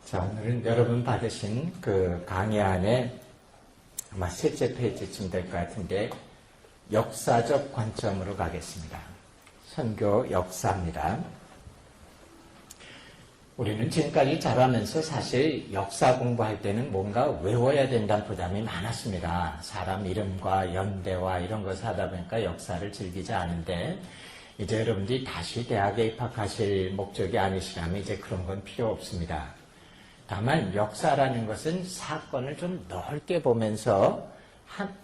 자, 오늘은 여러분 받으신 그 강의 안에 아마 셋째 페이지쯤 될 것 같은데 역사적 관점으로 가겠습니다. 선교 역사입니다. 우리는 지금까지 자라면서 사실 역사 공부할 때는 뭔가 외워야 된다는 부담이 많았습니다. 사람 이름과 연대와 이런 것을 하다 보니까 역사를 즐기지 않은데 이제 여러분들이 다시 대학에 입학하실 목적이 아니시라면 이제 그런 건 필요 없습니다. 다만 역사라는 것은 사건을 좀 넓게 보면서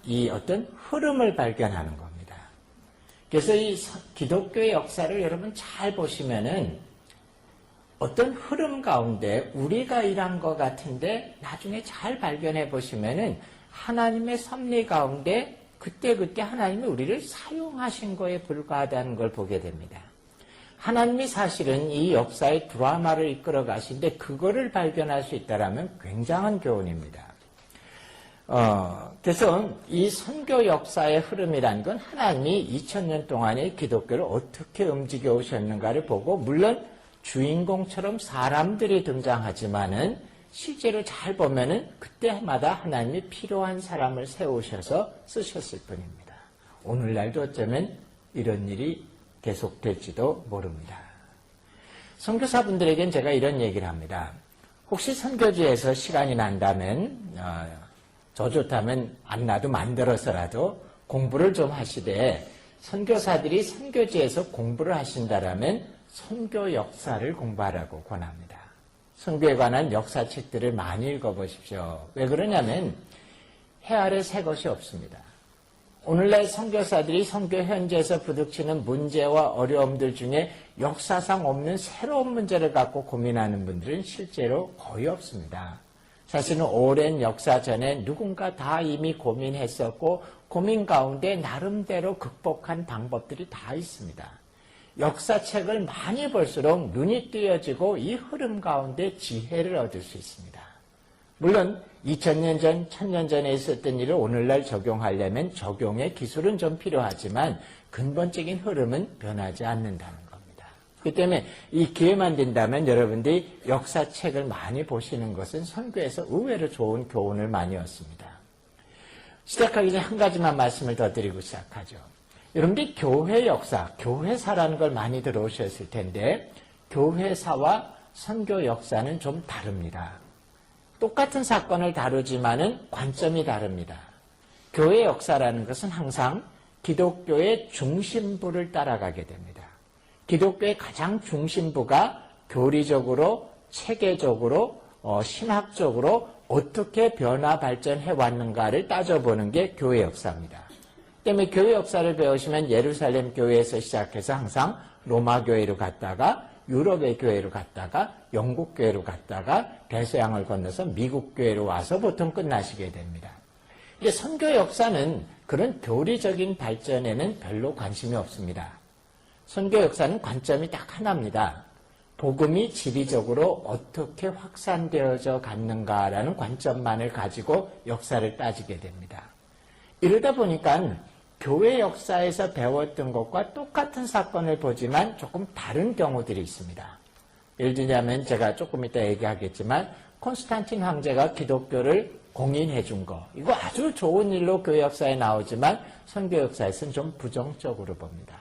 이 어떤 흐름을 발견하는 겁니다. 그래서 이 기독교의 역사를 여러분 잘 보시면은 어떤 흐름 가운데 우리가 일한 것 같은데 나중에 잘 발견해 보시면은 하나님의 섭리 가운데 그때 하나님이 우리를 사용하신 거에 불과하다는 걸 보게 됩니다. 하나님이 사실은 이 역사의 드라마를 이끌어 가시는데 그거를 발견할 수 있다면 굉장한 교훈입니다. 그래서 이 선교 역사의 흐름이라는 건 하나님이 2000년 동안의 기독교를 어떻게 움직여 오셨는가를 보고 물론 주인공처럼 사람들이 등장하지만은 실제로 잘 보면은 그때마다 하나님이 필요한 사람을 세우셔서 쓰셨을 뿐입니다. 오늘날도 어쩌면 이런 일이 계속될지도 모릅니다. 선교사분들에겐 제가 이런 얘기를 합니다. 혹시 선교지에서 시간이 난다면 저 좋다면 안 나도 만들어서라도 공부를 좀 하시되 선교사들이 선교지에서 공부를 하신다라면 선교 역사를 공부하라고 권합니다. 선교에 관한 역사책들을 많이 읽어보십시오. 왜 그러냐면 헤아려 새 것이 없습니다. 오늘날 선교사들이 선교 현지에서 부딪히는 문제와 어려움들 중에 역사상 없는 새로운 문제를 갖고 고민하는 분들은 실제로 거의 없습니다. 사실은 오랜 역사 전에 누군가 다 이미 고민했었고 고민 가운데 나름대로 극복한 방법들이 다 있습니다. 역사책을 많이 볼수록 눈이 띄어지고 이 흐름 가운데 지혜를 얻을 수 있습니다. 물론 2000년 전, 1000년 전에 있었던 일을 오늘날 적용하려면 적용의 기술은 좀 필요하지만 근본적인 흐름은 변하지 않는다는 겁니다. 그렇기 때문에 이 기회만 된다면 여러분들이 역사책을 많이 보시는 것은 선교에서 의외로 좋은 교훈을 많이 얻습니다. 시작하기 전에 한 가지만 말씀을 더 드리고 시작하죠. 여러분들이 교회 역사, 교회사라는 걸 많이 들어오셨을 텐데 교회사와 선교 역사는 좀 다릅니다. 똑같은 사건을 다루지만은 관점이 다릅니다. 교회 역사라는 것은 항상 기독교의 중심부를 따라가게 됩니다. 기독교의 가장 중심부가 교리적으로, 체계적으로, 신학적으로 어떻게 변화 발전해 왔는가를 따져보는 게 교회 역사입니다. 때문에 교회 역사를 배우시면 예루살렘 교회에서 시작해서 항상 로마 교회로 갔다가 유럽의 교회로 갔다가 영국 교회로 갔다가 대서양을 건너서 미국 교회로 와서 보통 끝나시게 됩니다. 이제 선교 역사는 그런 교리적인 발전에는 별로 관심이 없습니다. 선교 역사는 관점이 딱 하나입니다. 복음이 지리적으로 어떻게 확산되어져 갔는가라는 관점만을 가지고 역사를 따지게 됩니다. 이러다 보니까 교회 역사에서 배웠던 것과 똑같은 사건을 보지만 조금 다른 경우들이 있습니다. 예를 들자면 제가 조금 이따 얘기하겠지만 콘스탄틴 황제가 기독교를 공인해 준 거, 이거 아주 좋은 일로 교회 역사에 나오지만 선교 역사에서는 좀 부정적으로 봅니다.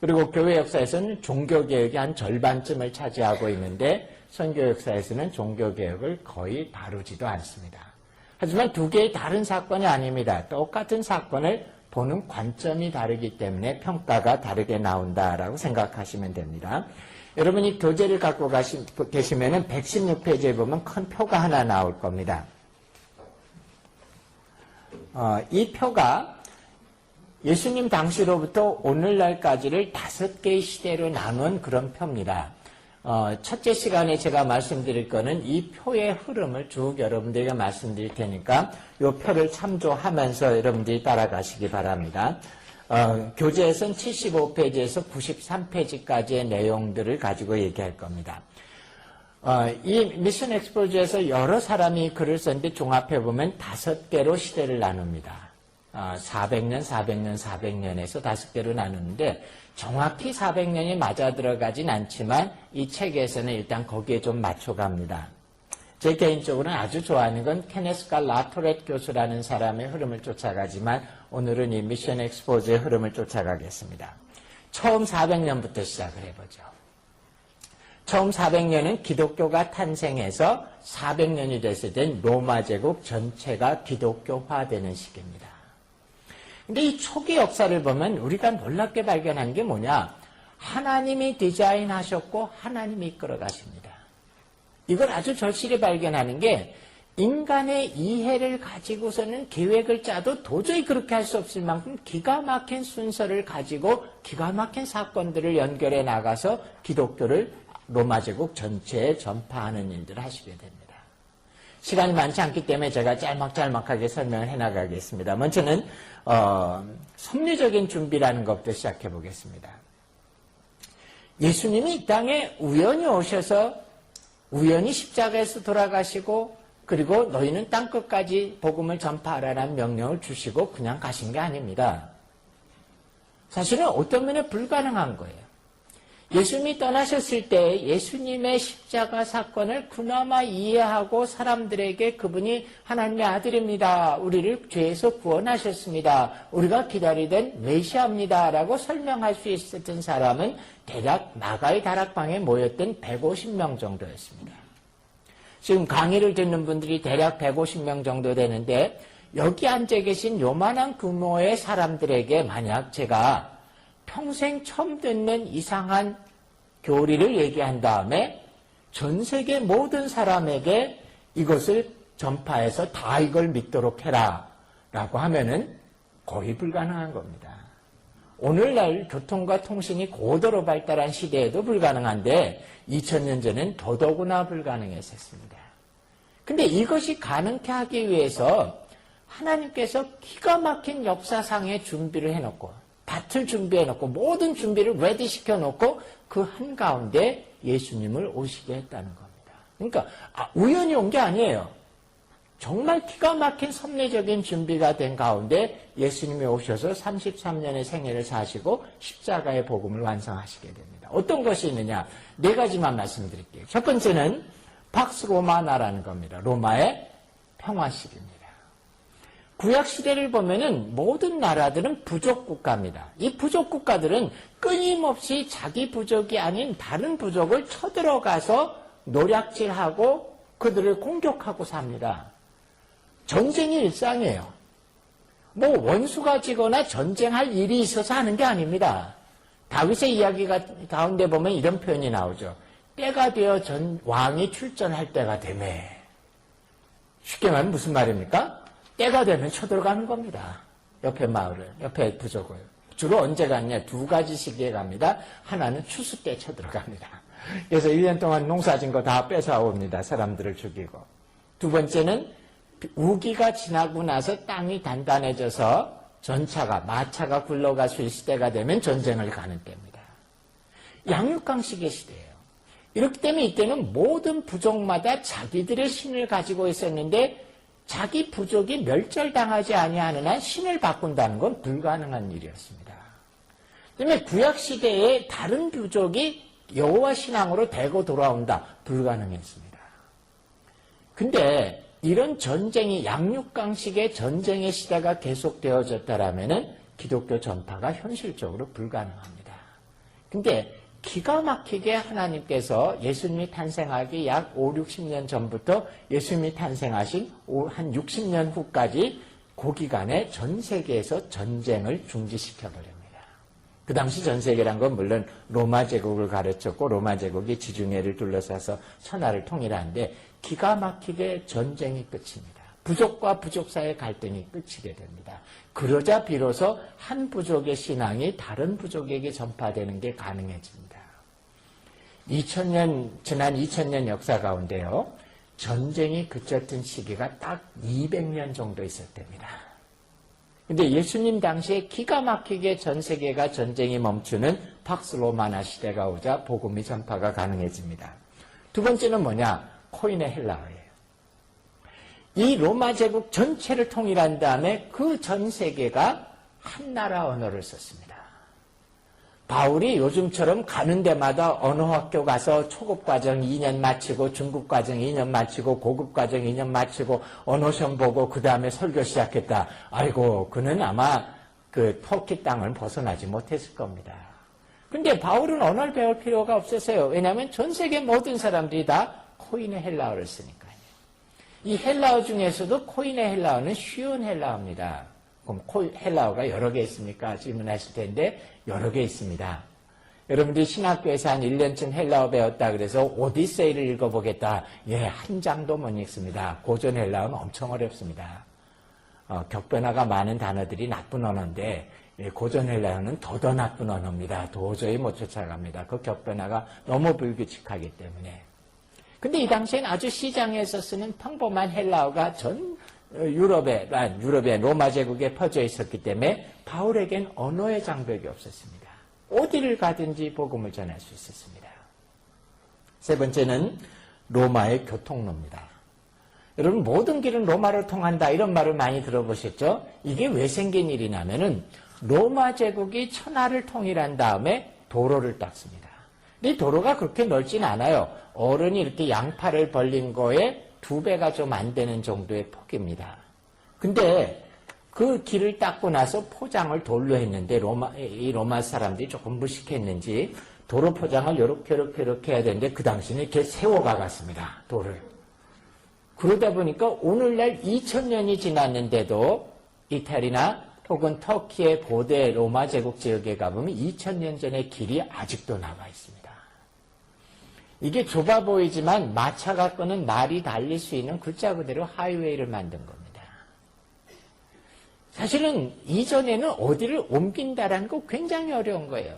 그리고 교회 역사에서는 종교개혁이 한 절반쯤을 차지하고 있는데 선교 역사에서는 종교개혁을 거의 다루지도 않습니다. 하지만 두 개의 다른 사건이 아닙니다. 똑같은 사건을 보는 관점이 다르기 때문에 평가가 다르게 나온다라고 생각하시면 됩니다. 여러분이 교재를 갖고 계시면 116페이지에 보면 큰 표가 하나 나올 겁니다. 이 표가 예수님 당시로부터 오늘날까지를 5개의 시대로 나눈 그런 표입니다. 첫째 시간에 제가 말씀드릴 거는 이 표의 흐름을 쭉 여러분들에게 말씀드릴 테니까 이 표를 참조하면서 여러분들이 따라가시기 바랍니다. 교재에서는 75페이지에서 93페이지까지의 내용들을 가지고 얘기할 겁니다. 이 미션 엑스포즈에서 여러 사람이 글을 썼는데 종합해 보면 5개로 시대를 나눕니다. 400년, 400년, 400년에서 5개로 나누는데 정확히 400년이 맞아 들어가진 않지만 이 책에서는 일단 거기에 좀 맞춰갑니다. 제 개인적으로는 아주 좋아하는 건 케네스가 라토렛 교수라는 사람의 흐름을 쫓아가지만 오늘은 이 미션 엑스포즈의 흐름을 쫓아가겠습니다. 처음 400년부터 시작을 해보죠. 처음 400년은 기독교가 탄생해서 400년이 됐을 땐 로마 제국 전체가 기독교화되는 시기입니다. 근데 이 초기 역사를 보면 우리가 놀랍게 발견한 게 뭐냐? 하나님이 디자인하셨고 하나님이 이끌어 가십니다. 이걸 아주 절실히 발견하는 게 인간의 이해를 가지고서는 계획을 짜도 도저히 그렇게 할 수 없을 만큼 기가 막힌 순서를 가지고 기가 막힌 사건들을 연결해 나가서 기독교를 로마 제국 전체에 전파하는 일들을 하시게 됩니다. 시간이 많지 않기 때문에 제가 짤막짤막하게 설명을 해나가겠습니다. 먼저는 섭리적인 준비라는 것부터 시작해 보겠습니다. 예수님이 이 땅에 우연히 오셔서 우연히 십자가에서 돌아가시고 그리고 너희는 땅끝까지 복음을 전파하라는 명령을 주시고 그냥 가신 게 아닙니다. 사실은 어떤 면에 불가능한 거예요. 예수님이 떠나셨을 때 예수님의 십자가 사건을 그나마 이해하고 사람들에게 그분이 하나님의 아들입니다. 우리를 죄에서 구원하셨습니다. 우리가 기다리던 메시아입니다. 라고 설명할 수 있었던 사람은 대략 나가의 다락방에 모였던 150명 정도였습니다. 지금 강의를 듣는 분들이 대략 150명 정도 되는데 여기 앉아 계신 요만한 규모의 사람들에게 만약 제가 평생 처음 듣는 이상한 교리를 얘기한 다음에 전 세계 모든 사람에게 이것을 전파해서 다 이걸 믿도록 해라 라고 하면은 거의 불가능한 겁니다. 오늘날 교통과 통신이 고도로 발달한 시대에도 불가능한데 2000년 전엔 더더구나 불가능했었습니다. 근데 이것이 가능케 하기 위해서 하나님께서 기가 막힌 역사상의 준비를 해놓고 밭을 준비해놓고 모든 준비를 레디시켜놓고 그 한가운데 예수님을 오시게 했다는 겁니다. 그러니까 우연히 온 게 아니에요. 정말 기가 막힌 섭리적인 준비가 된 가운데 예수님이 오셔서 33년의 생애를 사시고 십자가의 복음을 완성하시게 됩니다. 어떤 것이 있느냐? 4가지만 말씀드릴게요. 첫 번째는 팍스 로마나라는 겁니다. 로마의 평화시기입니다. 구약시대를 보면은 모든 나라들은 부족 국가입니다. 이 부족 국가들은 끊임없이 자기 부족이 아닌 다른 부족을 쳐들어가서 노략질하고 그들을 공격하고 삽니다. 전쟁이 일상이에요. 뭐 원수가 지거나 전쟁할 일이 있어서 하는 게 아닙니다. 다윗의 이야기가 가운데 보면 이런 표현이 나오죠. 때가 되어 왕이 출전할 때가 되매. 쉽게 말하면 무슨 말입니까? 때가 되면 쳐들어가는 겁니다. 옆에 마을을, 옆에 부족을. 주로 언제 갔냐? 2가지 시기에 갑니다. 하나는 추수 때 쳐들어갑니다. 그래서 1년 동안 농사진 거 다 뺏어옵니다. 사람들을 죽이고. 2번째는 우기가 지나고 나서 땅이 단단해져서 전차가, 마차가 굴러갈 수 있을 때가 되면 전쟁을 가는 때입니다. 양육강식의 시대예요. 이렇기 때문에 이때는 모든 부족마다 자기들의 신을 가지고 있었는데 자기 부족이 멸절당하지 아니하는 한 신을 바꾼다는 건 불가능한 일이었습니다. 그다음에 구약시대에 다른 부족이 여호와 신앙으로 되고 돌아온다. 불가능했습니다. 근데 이런 전쟁이 양육강식의 전쟁의 시대가 계속되어졌다라면은 기독교 전파가 현실적으로 불가능합니다. 근데 기가 막히게 하나님께서 예수님이 탄생하기 약 5, 60년 전부터 예수님이 탄생하신 한 60년 후까지 그 기간에 전 세계에서 전쟁을 중지시켜버립니다. 그 당시 전 세계란 건 물론 로마 제국을 가르쳤고 로마 제국이 지중해를 둘러싸서 천하를 통일하는데 기가 막히게 전쟁이 끝입니다. 부족과 부족 사이의 갈등이 끝이게 됩니다. 그러자 비로소 한 부족의 신앙이 다른 부족에게 전파되는 게 가능해집니다. 지난 2000년 역사 가운데요. 전쟁이 그쳤던 시기가 딱 200년 정도 있었답니다. 근데 예수님 당시에 기가 막히게 전 세계가 전쟁이 멈추는 팍스 로마나 시대가 오자 복음의 전파가 가능해집니다. 2번째는 뭐냐? 코인의 헬라어예요. 이 로마 제국 전체를 통일한 다음에 그 전 세계가 한 나라 언어를 썼습니다. 바울이 요즘처럼 가는 데마다 언어학교 가서 초급과정 2년 마치고 중급과정 2년 마치고 고급과정 2년 마치고 언어시험 보고 그 다음에 설교 시작했다. 아이고, 그는 아마 그 터키 땅을 벗어나지 못했을 겁니다. 근데 바울은 언어를 배울 필요가 없었어요. 왜냐하면 전 세계 모든 사람들이 다 코인의 헬라어를 쓰니까요. 이 헬라어 중에서도 코인의 헬라어는 쉬운 헬라어입니다. 그럼 헬라어가 여러 개 있습니까? 질문하실 텐데 여러 개 있습니다. 여러분들이 신학교에서 한 1년쯤 헬라어 배웠다 그래서 오디세이를 읽어보겠다. 예, 한 장도 못 읽습니다. 고전 헬라어는 엄청 어렵습니다. 격변화가 많은 단어들이 나쁜 언어인데 고전 헬라어는 더 나쁜 언어입니다. 도저히 못 쫓아갑니다. 그 격변화가 너무 불규칙하기 때문에. 근데 이 당시엔 아주 시장에서 쓰는 평범한 헬라어가 전 유럽의 로마 제국에 퍼져 있었기 때문에 바울에겐 언어의 장벽이 없었습니다. 어디를 가든지 복음을 전할 수 있었습니다. 세 번째는 로마의 교통로입니다. 여러분, 모든 길은 로마로 통한다 이런 말을 많이 들어보셨죠? 이게 왜 생긴 일이냐면은 로마 제국이 천하를 통일한 다음에 도로를 닦습니다. 근데 도로가 그렇게 넓진 않아요. 어른이 이렇게 양팔을 벌린 거에 2배가 좀 안 되는 정도의 폭입니다. 근데 그 길을 닦고 나서 포장을 돌로 했는데 이 로마 사람들이 조금 무식했는지 도로 포장을 이렇게 해야 되는데 그 당시에는 이렇게 세워가갔습니다. 도를. 그러다 보니까 오늘날 2000년이 지났는데도 이탈리나 혹은 터키의 고대 로마 제국 지역에 가보면 2000년 전의 길이 아직도 남아 있습니다. 이게 좁아 보이지만 마차가 끄는 말이 달릴 수 있는 글자 그대로 하이웨이를 만든 겁니다. 사실은 이전에는 어디를 옮긴다라는 거 굉장히 어려운 거예요.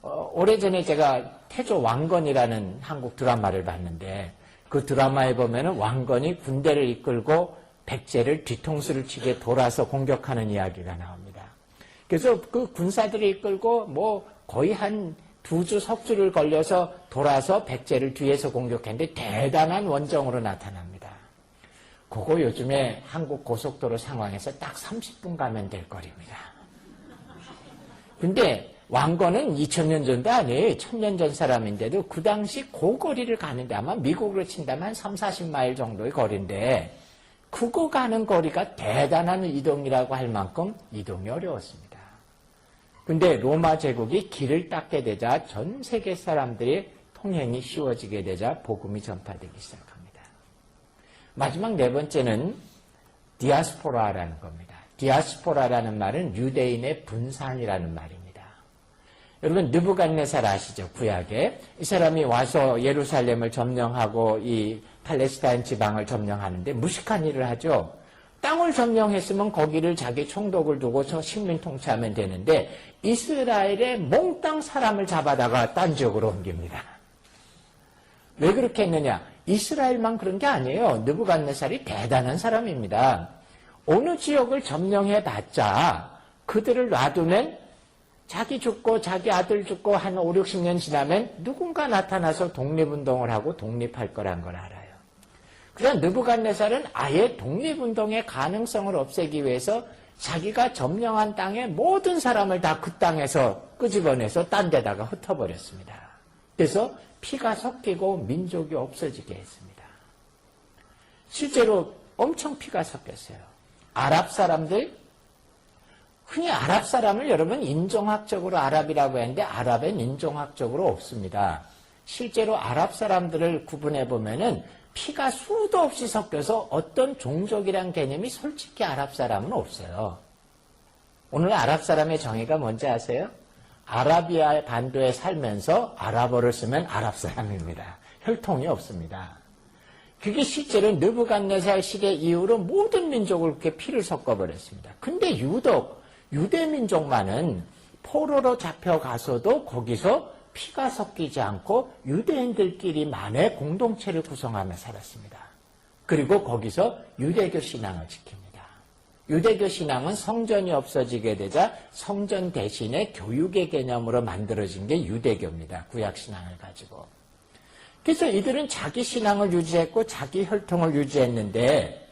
오래전에 제가 태조 왕건이라는 한국 드라마를 봤는데 그 드라마에 보면은 왕건이 군대를 이끌고 백제를 뒤통수를 치게 돌아서 공격하는 이야기가 나옵니다. 그래서 그 군사들을 이끌고 뭐 거의 한 2주, 석주를 걸려서 돌아서 백제를 뒤에서 공격했는데 대단한 원정으로 나타납니다. 그거 요즘에 한국 고속도로 상황에서 딱 30분 가면 될 거리입니다. 근데 왕건은 2000년 전도 아니에요. 1000년 전 사람인데도 그 당시 그 거리를 가는데 아마 미국으로 친다면 한 3, 40마일 정도의 거리인데 그거 가는 거리가 대단한 이동이라고 할 만큼 이동이 어려웠습니다. 근데 로마 제국이 길을 닦게 되자 전 세계 사람들의 통행이 쉬워지게 되자 복음이 전파되기 시작합니다. 마지막 네 번째는 디아스포라라는 겁니다. 디아스포라라는 말은 유대인의 분산이라는 말입니다. 여러분 느부갓네살 아시죠? 구약에 이 사람이 와서 예루살렘을 점령하고 이 팔레스타인 지방을 점령하는데 무식한 일을 하죠. 땅을 점령했으면 거기를 자기 총독을 두고 식민 통치하면 되는데 이스라엘의 몽땅 사람을 잡아다가 딴 지역으로 옮깁니다. 왜 그렇게 했느냐? 이스라엘만 그런 게 아니에요. 느부갓네살이 대단한 사람입니다. 어느 지역을 점령해봤자 그들을 놔두면 자기 죽고 자기 아들 죽고 한 5, 60년 지나면 누군가 나타나서 독립운동을 하고 독립할 거란 걸 알아요. 그래서 느부갓네살은 아예 독립운동의 가능성을 없애기 위해서 자기가 점령한 땅의 모든 사람을 다 그 땅에서 끄집어내서 딴 데다가 흩어버렸습니다. 그래서 피가 섞이고 민족이 없어지게 했습니다. 실제로 엄청 피가 섞였어요. 아랍 사람들, 흔히 아랍 사람을 여러분 인종학적으로 아랍이라고 하는데 아랍엔 인종학적으로 없습니다. 실제로 아랍 사람들을 구분해 보면은 피가 수도 없이 섞여서 어떤 종족이란 개념이 솔직히 아랍 사람은 없어요. 오늘 아랍 사람의 정의가 뭔지 아세요? 아라비아 반도에 살면서 아랍어를 쓰면 아랍 사람입니다. 혈통이 없습니다. 그게 실제로 느부갓네살 시대 이후로 모든 민족을 그렇게 피를 섞어버렸습니다. 근데 유독 유대민족만은 포로로 잡혀가서도 거기서 피가 섞이지 않고 유대인들끼리만의 공동체를 구성하며 살았습니다. 그리고 거기서 유대교 신앙을 지킵니다. 유대교 신앙은 성전이 없어지게 되자 성전 대신에 교육의 개념으로 만들어진 게 유대교입니다. 구약 신앙을 가지고. 그래서 이들은 자기 신앙을 유지했고 자기 혈통을 유지했는데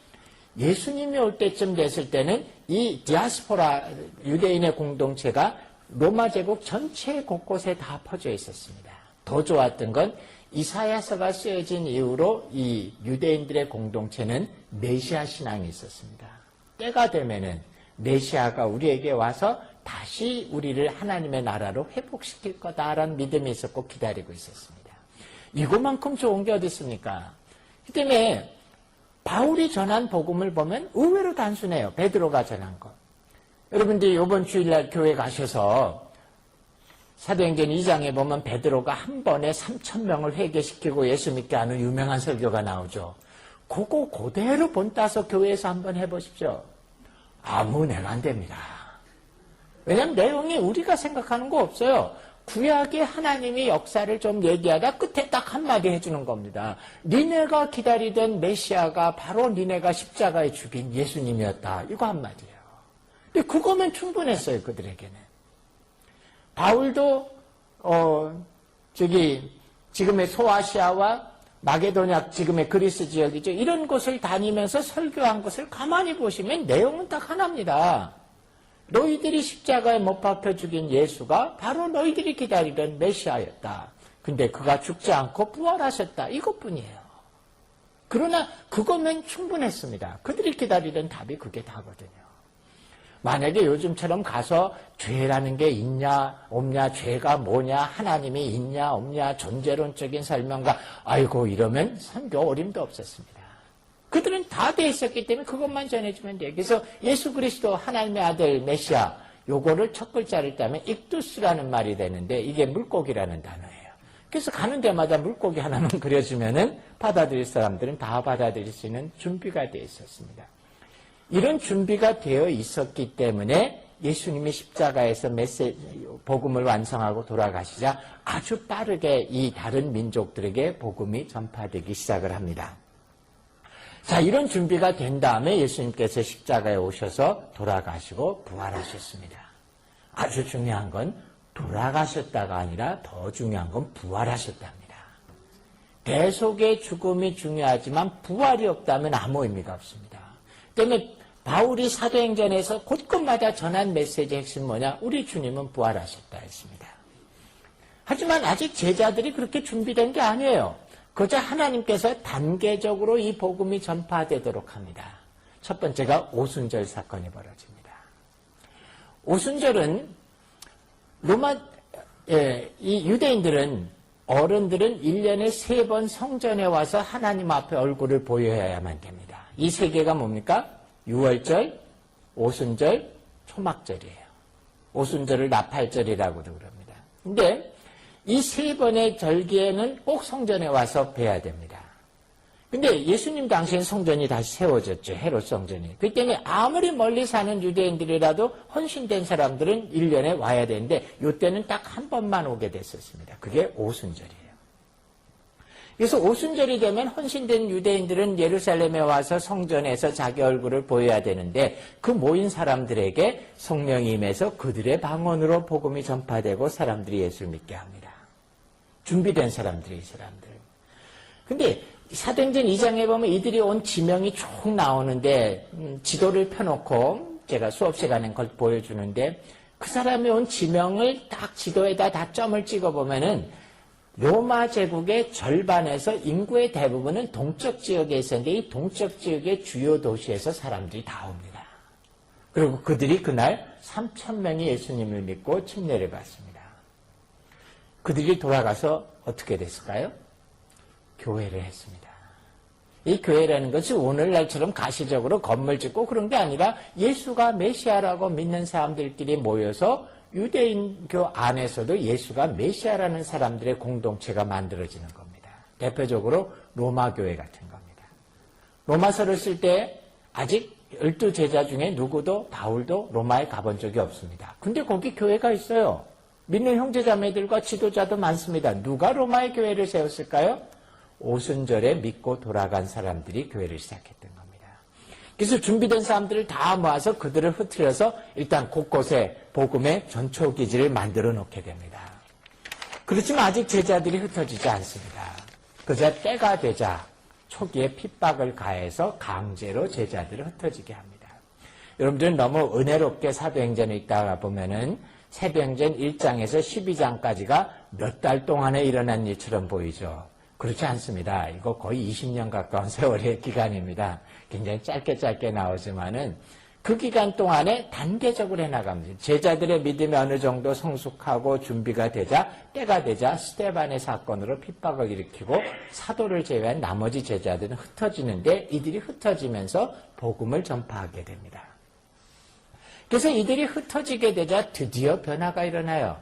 예수님이 올 때쯤 됐을 때는 이 디아스포라 유대인의 공동체가 로마 제국 전체 곳곳에 다 퍼져 있었습니다. 더 좋았던 건 이사야서가 쓰여진 이후로 이 유대인들의 공동체는 메시아 신앙이 있었습니다. 때가 되면은 메시아가 우리에게 와서 다시 우리를 하나님의 나라로 회복시킬 거다라는 믿음이 있었고 기다리고 있었습니다. 이거만큼 좋은 게 어디 있습니까? 그 때문에 바울이 전한 복음을 보면 의외로 단순해요. 베드로가 전한 것. 여러분들이 이번 주일날 교회 가셔서 사도행전 2장에 보면 베드로가 한 번에 3,000명을 회개시키고 예수 믿게 하는 유명한 설교가 나오죠. 그거 그대로 본따서 교회에서 한번 해보십시오. 아무 내가 안 됩니다. 왜냐하면 내용이 우리가 생각하는 거 없어요. 구약에 하나님이 역사를 좀 얘기하다 끝에 딱 한마디 해주는 겁니다. 니네가 기다리던 메시아가 바로 니네가 십자가에 죽인 예수님이었다. 이거 한마디예요. 근데 그거면 충분했어요. 그들에게는. 바울도 지금의 소아시아와 마게도냐, 지금의 그리스 지역이죠. 이런 곳을 다니면서 설교한 것을 가만히 보시면 내용은 딱 하나입니다. 너희들이 십자가에 못 박혀 죽인 예수가 바로 너희들이 기다리던 메시아였다. 근데 그가 죽지 않고 부활하셨다. 이것뿐이에요. 그러나 그거면 충분했습니다. 그들이 기다리던 답이 그게 다거든요. 만약에 요즘처럼 가서 죄라는 게 있냐 없냐, 죄가 뭐냐, 하나님이 있냐 없냐, 존재론적인 설명과 아이고 이러면 선교 어림도 없었습니다. 그들은 다 돼 있었기 때문에 그것만 전해주면 돼요. 그래서 예수 그리스도 하나님의 아들 메시아, 요거를 첫 글자를 따면 익두스라는 말이 되는데 이게 물고기라는 단어예요. 그래서 가는 데마다 물고기 하나만 그려주면은 받아들일 사람들은 다 받아들일 수 있는 준비가 되어 있었습니다. 이런 준비가 되어 있었기 때문에 예수님이 십자가에서 복음을 완성하고 돌아가시자 아주 빠르게 이 다른 민족들에게 복음이 전파되기 시작을 합니다. 자, 이런 준비가 된 다음에 예수님께서 십자가에 오셔서 돌아가시고 부활하셨습니다. 아주 중요한 건 돌아가셨다가 아니라 더 중요한 건 부활하셨답니다. 대속의 죽음이 중요하지만 부활이 없다면 아무 의미가 없습니다. 때문에 바울이 사도행전에서 곳곳마다 전한 메시지의 핵심은 뭐냐? 우리 주님은 부활하셨다 했습니다. 하지만 아직 제자들이 그렇게 준비된 게 아니에요. 그저 하나님께서 단계적으로 이 복음이 전파되도록 합니다. 첫 번째가 오순절 사건이 벌어집니다. 오순절은 이 유대인들은 어른들은 1년에 3번 성전에 와서 하나님 앞에 얼굴을 보여야만 됩니다. 이 3개가 뭡니까? 유월절, 오순절, 초막절이에요. 오순절을 나팔절이라고도 그럽니다. 근데 이 3번의 절기에는 꼭 성전에 와서 뵈야 됩니다. 근데 예수님 당시엔 성전이 다시 세워졌죠. 헤롯 성전이. 그렇기 때문에 아무리 멀리 사는 유대인들이라도 헌신된 사람들은 1년에 와야 되는데 이때는 딱 한 번만 오게 됐었습니다. 그게 오순절이에요. 그래서 오순절이 되면 헌신된 유대인들은 예루살렘에 와서 성전에서 자기 얼굴을 보여야 되는데 그 모인 사람들에게 성령이 임해서 그들의 방언으로 복음이 전파되고 사람들이 예수를 믿게 합니다. 준비된 사람들이 이 사람들. 근데 사도행전 2장에 보면 이들이 온 지명이 쭉 나오는데 지도를 펴놓고 제가 수업 시간에 그걸 보여주는데 그 사람이 온 지명을 딱 지도에다 다 점을 찍어보면은 로마 제국의 절반에서 인구의 대부분은 동쪽 지역에 있었는데 이 동쪽 지역의 주요 도시에서 사람들이 다 옵니다. 그리고 그들이 그날 3,000명이 예수님을 믿고 침례를 받습니다. 그들이 돌아가서 어떻게 됐을까요? 교회를 했습니다. 이 교회라는 것이 오늘날처럼 가시적으로 건물 짓고 그런 게 아니라 예수가 메시아라고 믿는 사람들끼리 모여서 유대인교 안에서도 예수가 메시아라는 사람들의 공동체가 만들어지는 겁니다. 대표적으로 로마 교회 같은 겁니다. 로마서를 쓸 때 아직 12제자 중에 누구도 바울도 로마에 가본 적이 없습니다. 근데 거기 교회가 있어요. 믿는 형제자매들과 지도자도 많습니다. 누가 로마의 교회를 세웠을까요? 오순절에 믿고 돌아간 사람들이 교회를 시작했던 겁니다. 그래서 준비된 사람들을 다 모아서 그들을 흩트려서 일단 곳곳에 복음의 전초기지를 만들어 놓게 됩니다. 그렇지만 아직 제자들이 흩어지지 않습니다. 그저 때가 되자 초기에 핍박을 가해서 강제로 제자들을 흩어지게 합니다. 여러분들은 너무 은혜롭게 사도행전에 있다가 보면은 사도행전 1장에서 12장까지가 몇 달 동안에 일어난 일처럼 보이죠. 그렇지 않습니다. 이거 거의 20년 가까운 세월의 기간입니다. 굉장히 짧게 나오지만은 그 기간 동안에 단계적으로 해나갑니다. 제자들의 믿음이 어느 정도 성숙하고 준비가 되자, 때가 되자 스데반의 사건으로 핍박을 일으키고 사도를 제외한 나머지 제자들은 흩어지는데 이들이 흩어지면서 복음을 전파하게 됩니다. 그래서 이들이 흩어지게 되자 드디어 변화가 일어나요.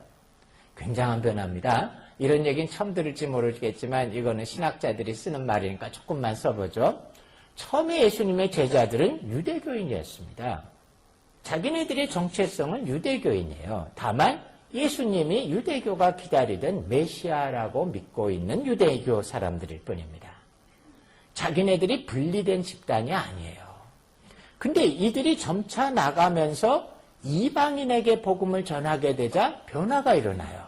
굉장한 변화입니다. 이런 얘기는 처음 들을지 모르겠지만 이거는 신학자들이 쓰는 말이니까 조금만 써보죠. 처음에 예수님의 제자들은 유대교인이었습니다. 자기네들의 정체성은 유대교인이에요. 다만 예수님이 유대교가 기다리던 메시아라고 믿고 있는 유대교 사람들일 뿐입니다. 자기네들이 분리된 집단이 아니에요. 근데 이들이 점차 나가면서 이방인에게 복음을 전하게 되자 변화가 일어나요.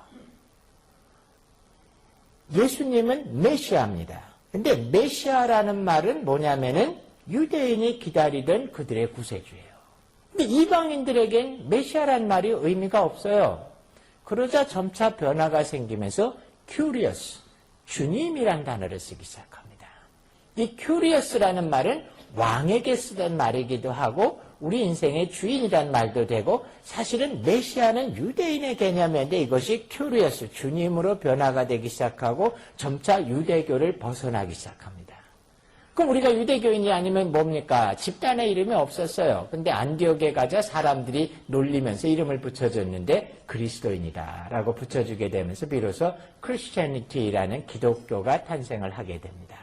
예수님은 메시아입니다. 근데 메시아라는 말은 뭐냐면은 유대인이 기다리던 그들의 구세주예요. 근데 이방인들에겐 메시아라는 말이 의미가 없어요. 그러자 점차 변화가 생기면서 curious, 주님이란 단어를 쓰기 시작합니다. 이 curious라는 말은 왕에게 쓰던 말이기도 하고 우리 인생의 주인이란 말도 되고 사실은 메시아는 유대인의 개념인데 이것이 curious, 주님으로 변화가 되기 시작하고 점차 유대교를 벗어나기 시작합니다. 그럼 우리가 유대교인이 아니면 뭡니까? 집단의 이름이 없었어요. 근데 안디옥에 가자 사람들이 놀리면서 이름을 붙여줬는데 그리스도인이다라고 붙여주게 되면서 비로소 크리스티애니티라는 기독교가 탄생을 하게 됩니다.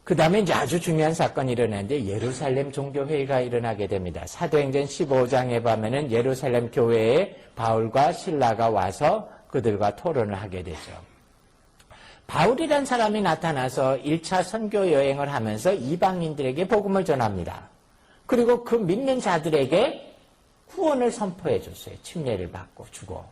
그 다음에 이제 아주 중요한 사건이 일어나는데 예루살렘 종교회의가 일어나게 됩니다. 사도행전 15장에 보면은 예루살렘 교회에 바울과 실라가 와서 그들과 토론을 하게 되죠. 바울이란 사람이 나타나서 1차 선교 여행을 하면서 이방인들에게 복음을 전합니다. 그리고 그 믿는 자들에게 구원을 선포해 줬어요. 침례를 받고 주고.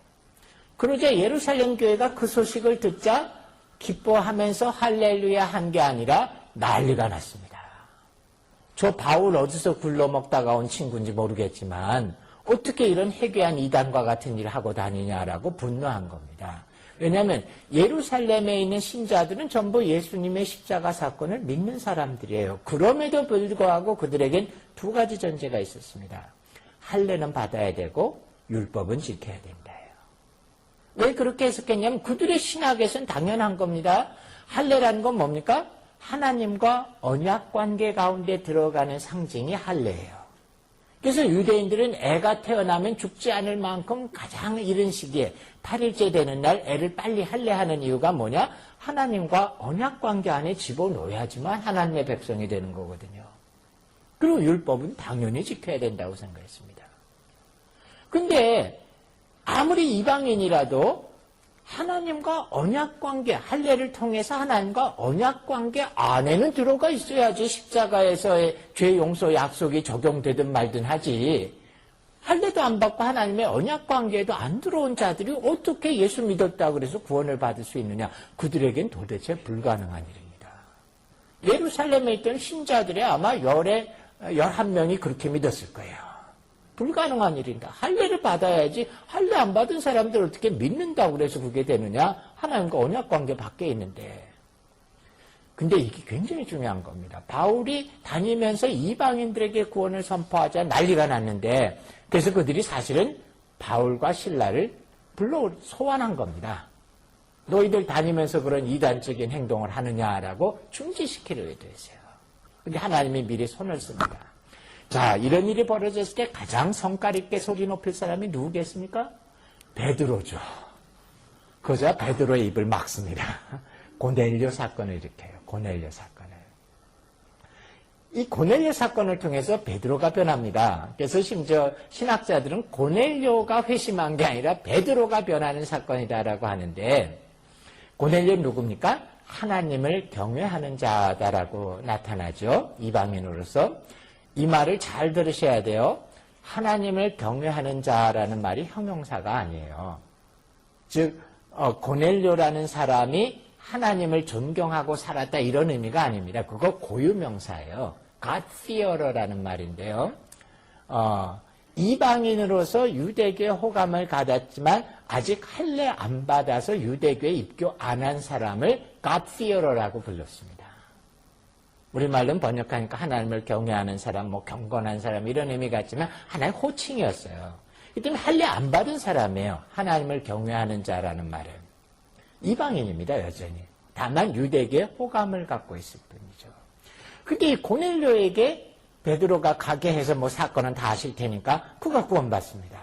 그러자 예루살렘 교회가 그 소식을 듣자 기뻐하면서 할렐루야 한 게 아니라 난리가 났습니다. 저 바울 어디서 굴러먹다가 온 친구인지 모르겠지만 어떻게 이런 해괴한 이단과 같은 일을 하고 다니냐라고 분노한 겁니다. 왜냐하면 예루살렘에 있는 신자들은 전부 예수님의 십자가 사건을 믿는 사람들이에요. 그럼에도 불구하고 그들에겐 두 가지 전제가 있었습니다. 할례는 받아야 되고 율법은 지켜야 된다예요. 왜 그렇게 해석했냐면 그들의 신학에서는 당연한 겁니다. 할례라는 건 뭡니까? 하나님과 언약관계 가운데 들어가는 상징이 할례예요. 그래서 유대인들은 애가 태어나면 죽지 않을 만큼 가장 이른 시기에 8일째 되는 날 애를 빨리 할례하는 이유가 뭐냐? 하나님과 언약관계 안에 집어넣어야지만 하나님의 백성이 되는 거거든요. 그리고 율법은 당연히 지켜야 된다고 생각했습니다. 근데 아무리 이방인이라도 하나님과 언약관계, 할례를 통해서 하나님과 언약관계 안에는 들어가 있어야지 십자가에서의 죄 용서 약속이 적용되든 말든 하지. 할례도 안 받고 하나님의 언약관계에도 안 들어온 자들이 어떻게 예수 믿었다고 그래서 구원을 받을 수 있느냐. 그들에겐 도대체 불가능한 일입니다. 예루살렘에 있던 신자들의 아마 11명이 그렇게 믿었을 거예요. 불가능한 일인다. 할례를 받아야지 할례 안 받은 사람들 어떻게 믿는다고 그래서 그게 되느냐? 하나님과 언약관계 밖에 있는데. 근데 이게 굉장히 중요한 겁니다. 바울이 다니면서 이방인들에게 구원을 선포하자 난리가 났는데 그래서 그들이 사실은 바울과 실라를 불러 소환한 겁니다. 너희들 다니면서 그런 이단적인 행동을 하느냐라고 중지시키려고 했어요. 근데 하나님이 미리 손을 씁니다. 자, 이런 일이 벌어졌을 때 가장 성깔 있게 소리 높일 사람이 누구겠습니까? 베드로죠. 그러자 베드로의 입을 막습니다. 고넬료 사건을 일으켜요. 고넬료 사건을. 이 고넬료 사건을 통해서 베드로가 변합니다. 그래서 심지어 신학자들은 고넬료가 회심한 게 아니라 베드로가 변하는 사건이다라고 하는데 고넬료 누굽니까? 하나님을 경외하는 자다라고 나타나죠. 이방인으로서. 이 말을 잘 들으셔야 돼요. 하나님을 경외하는 자라는 말이 형용사가 아니에요. 즉 고넬료라는 사람이 하나님을 존경하고 살았다 이런 의미가 아닙니다. 그거 고유명사예요. God fearer라는 말인데요. 이방인으로서 유대교에 호감을 받았지만 아직 할례 안 받아서 유대교에 입교 안 한 사람을 God-fearer라고 불렀습니다. 우리말로는 번역하니까 하나님을 경외하는 사람, 뭐 경건한 사람 이런 의미 같지만 하나의 호칭이었어요. 이 때문에 할례 안 받은 사람이에요. 하나님을 경외하는 자라는 말은. 이방인입니다, 여전히. 다만 유대교에 호감을 갖고 있을 뿐이죠. 근데 이 고넬료에게 베드로가 가게 해서 뭐 사건은 다 아실 테니까 그가 구원받습니다.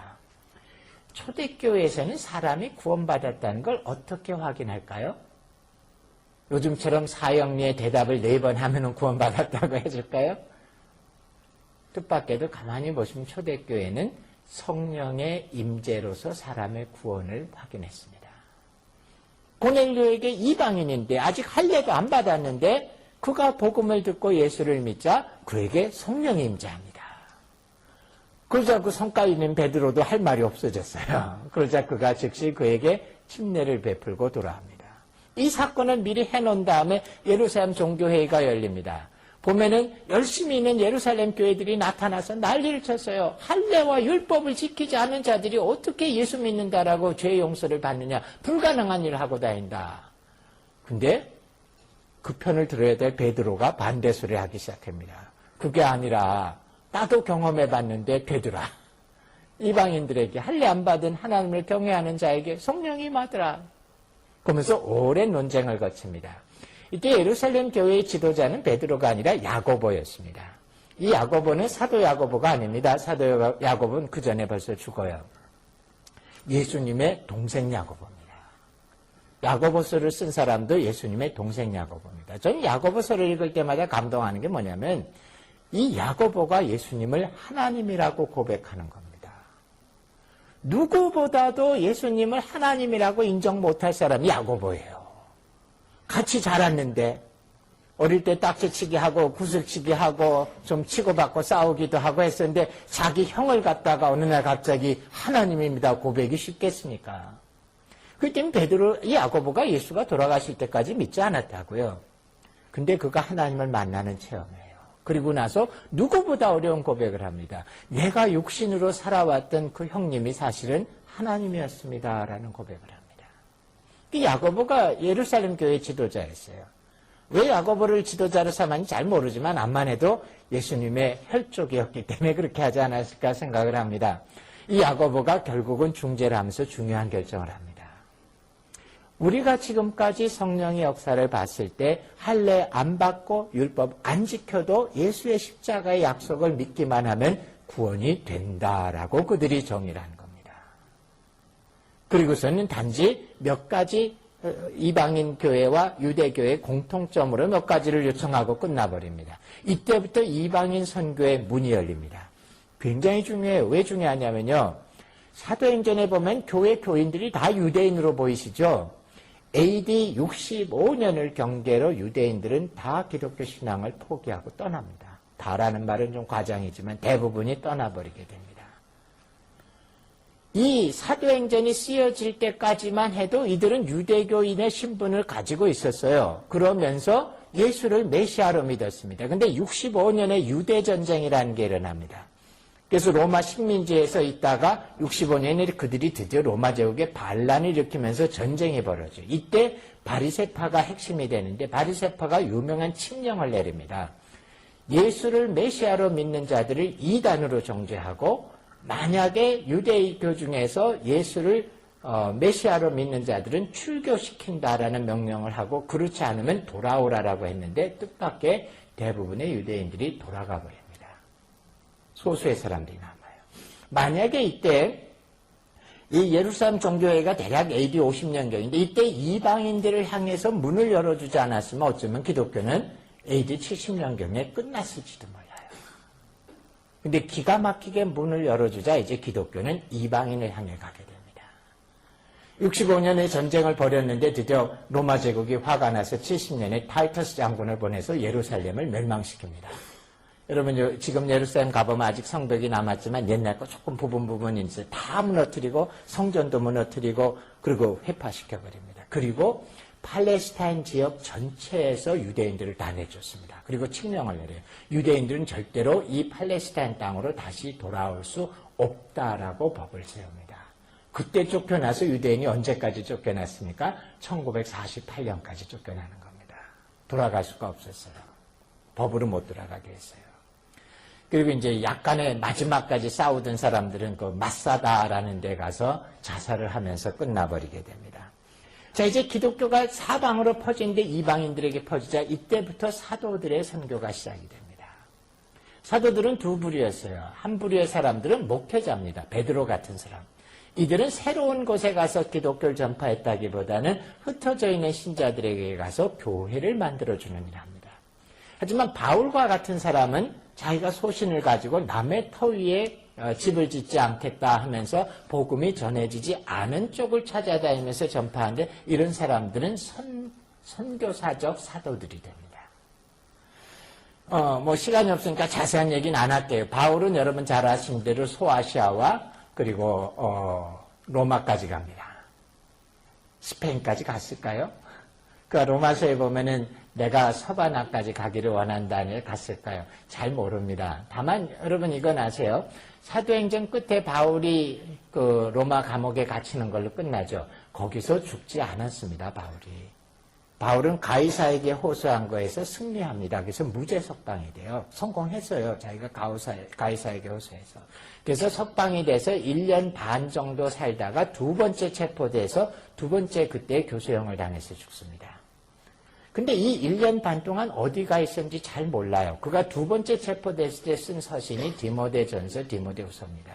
초대교회에서는 사람이 구원받았다는 걸 어떻게 확인할까요? 요즘처럼 사형리의 대답을 4번 하면은 구원받았다고 해줄까요? 뜻밖에도 가만히 보시면 초대교회는 성령의 임재로서 사람의 구원을 확인했습니다. 고넬료에게 이방인인데 아직 할례도 안 받았는데 그가 복음을 듣고 예수를 믿자 그에게 성령이 임재합니다. 그러자 그 성과 있는 베드로도 할 말이 없어졌어요. 그러자 그가 즉시 그에게 침례를 베풀고 돌아옵니다. 이 사건을 미리 해놓은 다음에 예루살렘 종교회의가 열립니다. 보면은 열심히 있는 예루살렘 교회들이 나타나서 난리를 쳤어요. 할례와 율법을 지키지 않은 자들이 어떻게 예수 믿는다라고 죄 용서를 받느냐. 불가능한 일을 하고 다닌다. 근데 그 편을 들어야 될 베드로가 반대 소리를 하기 시작합니다. 그게 아니라 나도 경험해봤는데 되더라. 이방인들에게 할례 안 받은 하나님을 경외하는 자에게 성령이 임하더라. 그러면서 오랜 논쟁을 거칩니다. 이때 예루살렘 교회의 지도자는 베드로가 아니라 야고보였습니다. 이 야고보는 사도 야고보가 아닙니다. 사도 야고보는 그 전에 벌써 죽어요. 예수님의 동생 야고보입니다. 야고보서를 쓴 사람도 예수님의 동생 야고보입니다. 저는 야고보서를 읽을 때마다 감동하는 게 뭐냐면 이 야고보가 예수님을 하나님이라고 고백하는 겁니다. 누구보다도 예수님을 하나님이라고 인정 못할 사람이 야고보예요. 같이 자랐는데 어릴 때 딱지치기 하고 구슬치기 하고 좀 치고받고 싸우기도 하고 했었는데 자기 형을 갖다가 어느 날 갑자기 하나님입니다 고백이 쉽겠습니까? 그때는 이 야고보가 예수가 돌아가실 때까지 믿지 않았다고요. 근데 그가 하나님을 만나는 체험이에요. 그리고 나서 누구보다 어려운 고백을 합니다. 내가 육신으로 살아왔던 그 형님이 사실은 하나님이었습니다라는 고백을 합니다. 이 야고보가 예루살렘 교회 지도자였어요. 왜 야고보를 지도자로 삼았는지 잘 모르지만 암만 해도 예수님의 혈족이었기 때문에 그렇게 하지 않았을까 생각을 합니다. 이 야고보가 결국은 중재를 하면서 중요한 결정을 합니다. 우리가 지금까지 성령의 역사를 봤을 때 할례 안 받고 율법 안 지켜도 예수의 십자가의 약속을 믿기만 하면 구원이 된다라고 그들이 정의를 한 겁니다. 그리고서는 단지 몇 가지 이방인 교회와 유대교회의 공통점으로 몇 가지를 요청하고 끝나버립니다. 이때부터 이방인 선교의 문이 열립니다. 굉장히 중요해요. 왜 중요하냐면요. 사도행전에 보면 교회 교인들이 다 유대인으로 보이시죠? AD 65년을 경계로 유대인들은 다 기독교 신앙을 포기하고 떠납니다. 다라는 말은 좀 과장이지만 대부분이 떠나버리게 됩니다. 이 사도행전이 쓰여질 때까지만 해도 이들은 유대교인의 신분을 가지고 있었어요. 그러면서 예수를 메시아로 믿었습니다. 그런데 65년에 유대전쟁이라는 게 일어납니다. 그래서 로마 식민지에서 있다가 65년에 그들이 드디어 로마 제국에 반란을 일으키면서 전쟁이 벌어져요. 이때 바리새파가 핵심이 되는데 바리새파가 유명한 칙령을 내립니다. 예수를 메시아로 믿는 자들을 이단으로 정죄하고 만약에 유대교 중에서 예수를 메시아로 믿는 자들은 출교시킨다라는 명령을 하고 그렇지 않으면 돌아오라라고 했는데 뜻밖의 대부분의 유대인들이 돌아가 버립니다. 소수의 사람들이 남아요. 만약에 이때 이 예루살렘 종교회가 대략 AD 50년경인데 이때 이방인들을 향해서 문을 열어주지 않았으면 어쩌면 기독교는 AD 70년경에 끝났을지도 몰라요. 근데 기가 막히게 문을 열어주자 이제 기독교는 이방인을 향해 가게 됩니다. 65년에 전쟁을 벌였는데 드디어 로마 제국이 화가 나서 70년에 타이터스 장군을 보내서 예루살렘을 멸망시킵니다. 여러분 지금 예루살렘 가보면 아직 성벽이 남았지만 옛날 거 조금 부분이 있어요. 다 무너뜨리고 성전도 무너뜨리고 그리고 회파시켜버립니다. 그리고 팔레스타인 지역 전체에서 유대인들을 다 내줬습니다. 그리고 칙령을 내려요. 유대인들은 절대로 이 팔레스타인 땅으로 다시 돌아올 수 없다라고 법을 세웁니다. 그때 쫓겨나서 유대인이 언제까지 쫓겨났습니까? 1948년까지 쫓겨나는 겁니다. 돌아갈 수가 없었어요. 법으로 못 돌아가게 했어요. 그리고 이제 약간의 마지막까지 싸우던 사람들은 그 마사다라는 데 가서 자살을 하면서 끝나버리게 됩니다. 자, 이제 기독교가 사방으로 퍼지는데 이방인들에게 퍼지자 이때부터 사도들의 선교가 시작이 됩니다. 사도들은 두 부류였어요. 한 부류의 사람들은 목회자입니다. 베드로 같은 사람. 이들은 새로운 곳에 가서 기독교를 전파했다기보다는 흩어져 있는 신자들에게 가서 교회를 만들어주는 일을 합니다. 하지만 바울과 같은 사람은 자기가 소신을 가지고 남의 터 위에 집을 짓지 않겠다 하면서 복음이 전해지지 않은 쪽을 찾아다니면서 전파하는데 이런 사람들은 선교사적 사도들이 됩니다. 뭐 시간이 없으니까 자세한 얘기는 안 할게요. 바울은 여러분 잘 아시는 대로 소아시아와 그리고 로마까지 갑니다. 스페인까지 갔을까요? 그러니까 로마서에 보면은 내가 서바나까지 가기를 원한다니 갔을까요? 잘 모릅니다. 다만 여러분 이건 아세요? 사도행전 끝에 바울이 그 로마 감옥에 갇히는 걸로 끝나죠. 거기서 죽지 않았습니다. 바울은 가이사에게 호소한 거에서 승리합니다. 그래서 무죄 석방이 돼요. 성공했어요. 자기가 가이사에게 호소해서. 그래서 석방이 돼서 1년 반 정도 살다가 두 번째 체포돼서 두 번째 그때 교수형을 당해서 죽습니다. 근데 이 1년 반 동안 어디가 있었는지 잘 몰라요. 그가 두 번째 체포됐을 때 쓴 서신이 디모데전서, 디모데후서입니다.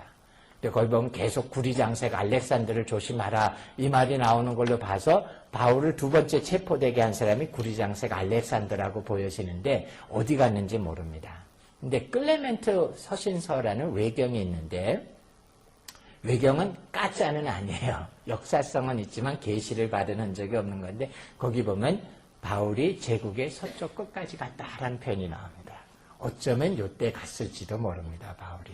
근데 거기 보면 계속 구리장색 알렉산더를 조심하라 이 말이 나오는 걸로 봐서 바울을 두 번째 체포되게 한 사람이 구리장색 알렉산더라고 보여지는데 어디 갔는지 모릅니다. 근데 클레멘트 서신서라는 외경이 있는데 외경은 가짜는 아니에요. 역사성은 있지만 계시를 받은 흔적이 없는 건데 거기 보면 바울이 제국의 서쪽 끝까지 갔다라는 표현이 나옵니다. 어쩌면 이때 갔을지도 모릅니다. 바울이.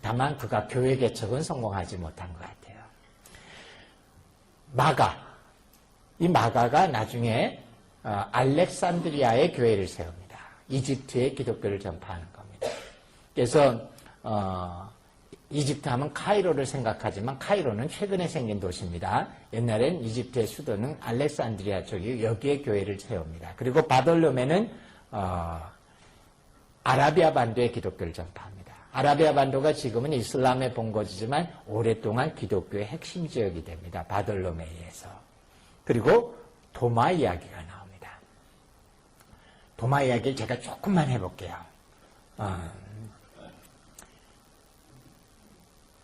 다만 그가 교회 개척은 성공하지 못한 것 같아요. 이 마가가 나중에 알렉산드리아의 교회를 세웁니다. 이집트의 기독교를 전파하는 겁니다. 그래서 이집트 하면 카이로를 생각하지만 카이로는 최근에 생긴 도시입니다. 옛날엔 이집트의 수도는 알렉산드리아 쪽이 여기에 교회를 세웁니다. 그리고 바돌로메는 아라비아 반도의 기독교를 전파합니다. 아라비아 반도가 지금은 이슬람의 본거지지만 오랫동안 기독교의 핵심 지역이 됩니다. 바돌로메에서. 그리고 도마 이야기가 나옵니다. 도마 이야기를 제가 조금만 해볼게요.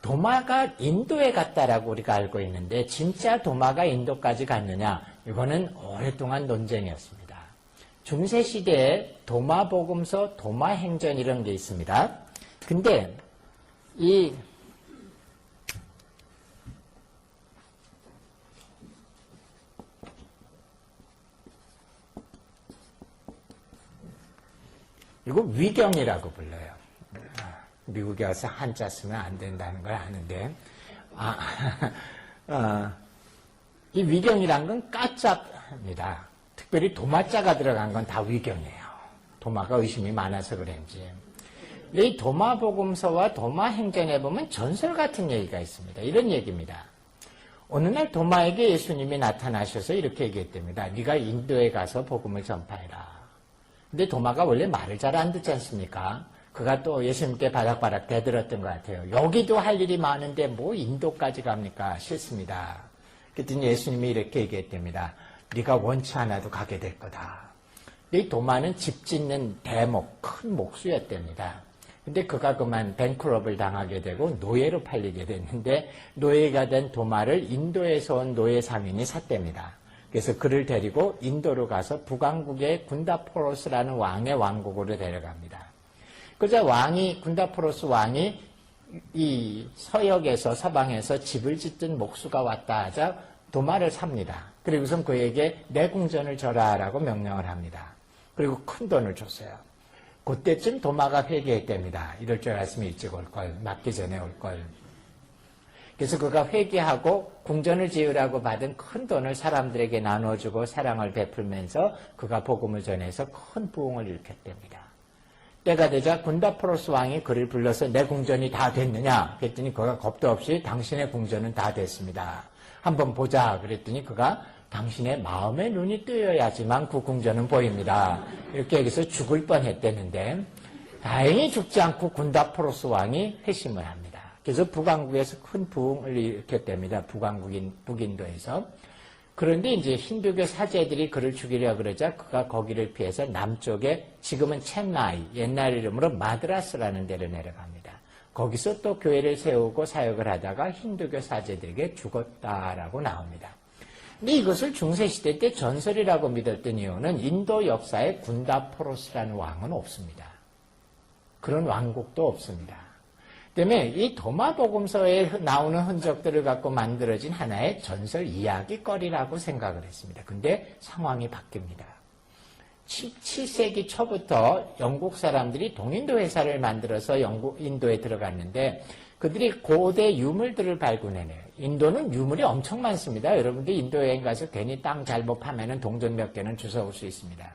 도마가 인도에 갔다라고 우리가 알고 있는데 진짜 도마가 인도까지 갔느냐? 이거는 오랫동안 논쟁이었습니다. 중세시대에 도마복음서, 도마행전 이런 게 있습니다. 근데 이거 위경이라고 불러요. 미국에 와서 한자 쓰면 안 된다는 걸 아는데, 이 위경이란 건 까짜입니다. 특별히 도마자가 들어간 건 다 위경이에요. 도마가 의심이 많아서 그런지. 근데 이 도마복음서와 도마행전에 보면 전설 같은 얘기가 있습니다. 이런 얘기입니다. 어느 날 도마에게 예수님이 나타나셔서 이렇게 얘기했답니다. 네가 인도에 가서 복음을 전파해라. 근데 도마가 원래 말을 잘 안 듣지 않습니까? 그가 또 예수님께 바닥바닥 대들었던 것 같아요. 여기도 할 일이 많은데 뭐 인도까지 갑니까? 싫습니다. 그랬더니 예수님이 이렇게 얘기했답니다. 네가 원치 않아도 가게 될 거다. 이 도마는 집 짓는 대목, 큰 목수였답니다. 근데 그가 그만 뱅크럽을 당하게 되고 노예로 팔리게 됐는데 노예가 된 도마를 인도에서 온 노예 상인이 샀답니다. 그래서 그를 데리고 인도로 가서 북왕국의 군다포로스라는 왕의 왕국으로 데려갑니다. 그자 군다포로스 왕이 이 서역에서 서방에서 집을 짓던 목수가 왔다 하자 도마를 삽니다. 그리고선 그에게 내 궁전을 줘라라고 명령을 합니다. 그리고 큰 돈을 줬어요. 그때쯤 도마가 회개했답니다. 이럴 줄 알았으면 일찍 올 걸, 맞기 전에 올 걸. 그래서 그가 회개하고 궁전을 지으라고 받은 큰 돈을 사람들에게 나눠주고 사랑을 베풀면서 그가 복음을 전해서 큰 부흥을 일으켰답니다. 때가 되자 군다포로스 왕이 그를 불러서 내 궁전이 다 됐느냐? 그랬더니 그가 겁도 없이 당신의 궁전은 다 됐습니다. 한번 보자. 그랬더니 그가 당신의 마음의 눈이 뜨여야지만 그 궁전은 보입니다. 이렇게 여기서 죽을 뻔했다는데 다행히 죽지 않고 군다포로스 왕이 회심을 합니다. 그래서 북왕국에서 큰 부흥을 일으켰답니다. 북인도에서. 그런데 이제 힌두교 사제들이 그를 죽이려 그러자 그가 거기를 피해서 남쪽에 지금은 첸나이, 옛날 이름으로 마드라스라는 데로 내려갑니다. 거기서 또 교회를 세우고 사역을 하다가 힌두교 사제들에게 죽었다라고 나옵니다. 근데 이것을 중세시대 때 전설이라고 믿었던 이유는 인도 역사에 군다포로스라는 왕은 없습니다. 그런 왕국도 없습니다. 때문에 이 도마복음서에 나오는 흔적들을 갖고 만들어진 하나의 전설 이야기거리라고 생각을 했습니다. 근데 상황이 바뀝니다. 7세기 초부터 영국 사람들이 동인도 회사를 만들어서 인도에 들어갔는데 그들이 고대 유물들을 발굴해내요. 인도는 유물이 엄청 많습니다. 여러분들 인도 여행 가서 괜히 땅 잘못 파면은 동전 몇 개는 주워올 수 있습니다.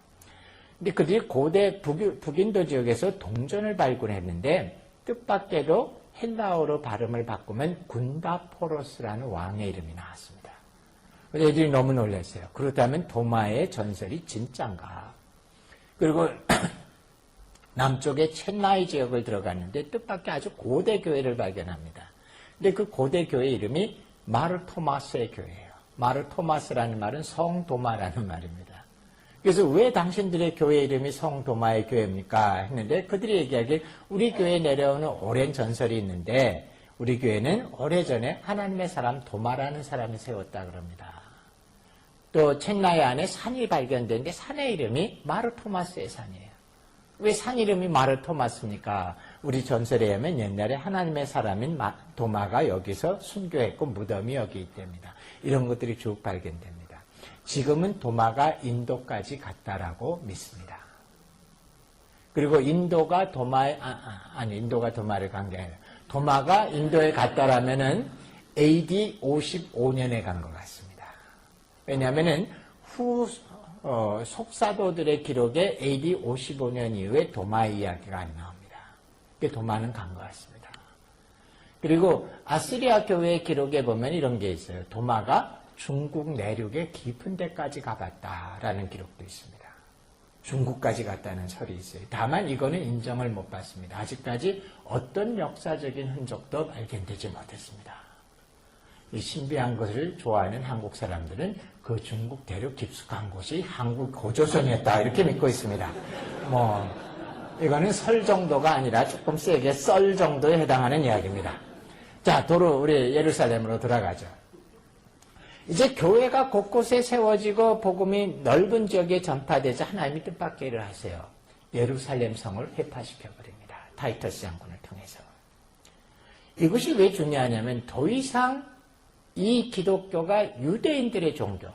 근데 그들이 고대 북인도 지역에서 동전을 발굴했는데 뜻밖에도 헬라어로 발음을 바꾸면 군다포로스라는 왕의 이름이 나왔습니다. 애들이 너무 놀랐어요. 그렇다면 도마의 전설이 진짠가? 그리고 남쪽의 첸나이 지역을 들어갔는데 뜻밖의 아주 고대 교회를 발견합니다. 근데 그 고대 교회 이름이 마르토마스의 교회예요. 마르토마스라는 말은 성도마라는 말입니다. 그래서 왜 당신들의 교회 이름이 성도마의 교회입니까? 했는데 그들이 얘기하길 우리 교회에 내려오는 오랜 전설이 있는데 우리 교회는 오래전에 하나님의 사람 도마라는 사람이 세웠다 그럽니다. 또 첸나이 안에 산이 발견됐는데 산의 이름이 마르토마스의 산이에요. 왜 산 이름이 마르토마스입니까? 우리 전설에 의하면 옛날에 하나님의 사람인 도마가 여기서 순교했고 무덤이 여기 있답니다. 이런 것들이 쭉 발견됩니다. 지금은 도마가 인도까지 갔다라고 믿습니다. 그리고 인도가 인도가 도마를 간 게 아니라 도마가 인도에 갔다라면은 AD 55년에 간 것 같습니다. 왜냐하면은 속사도들의 기록에 AD 55년 이후에 도마 이야기가 안 나옵니다. 도마는 간 것 같습니다. 그리고 아시리아 교회의 기록에 보면 이런 게 있어요. 도마가 중국 내륙의 깊은 데까지 가봤다라는 기록도 있습니다. 중국까지 갔다는 설이 있어요. 다만 이거는 인정을 못 받습니다. 아직까지 어떤 역사적인 흔적도 발견되지 못했습니다. 이 신비한 것을 좋아하는 한국 사람들은 그 중국 대륙 깊숙한 곳이 한국 고조선이었다 이렇게 믿고 있습니다. 이거는 설 정도가 아니라 조금 세게 썰 정도에 해당하는 이야기입니다. 자, 도로 우리 예루살렘으로 돌아가죠. 이제 교회가 곳곳에 세워지고 복음이 넓은 지역에 전파되자 하나님이 뜻밖의 일을 하세요. 예루살렘 성을 회파시켜버립니다. 타이터스 장군을 통해서. 이것이 왜 중요하냐면 더 이상 이 기독교가 유대인들의 종교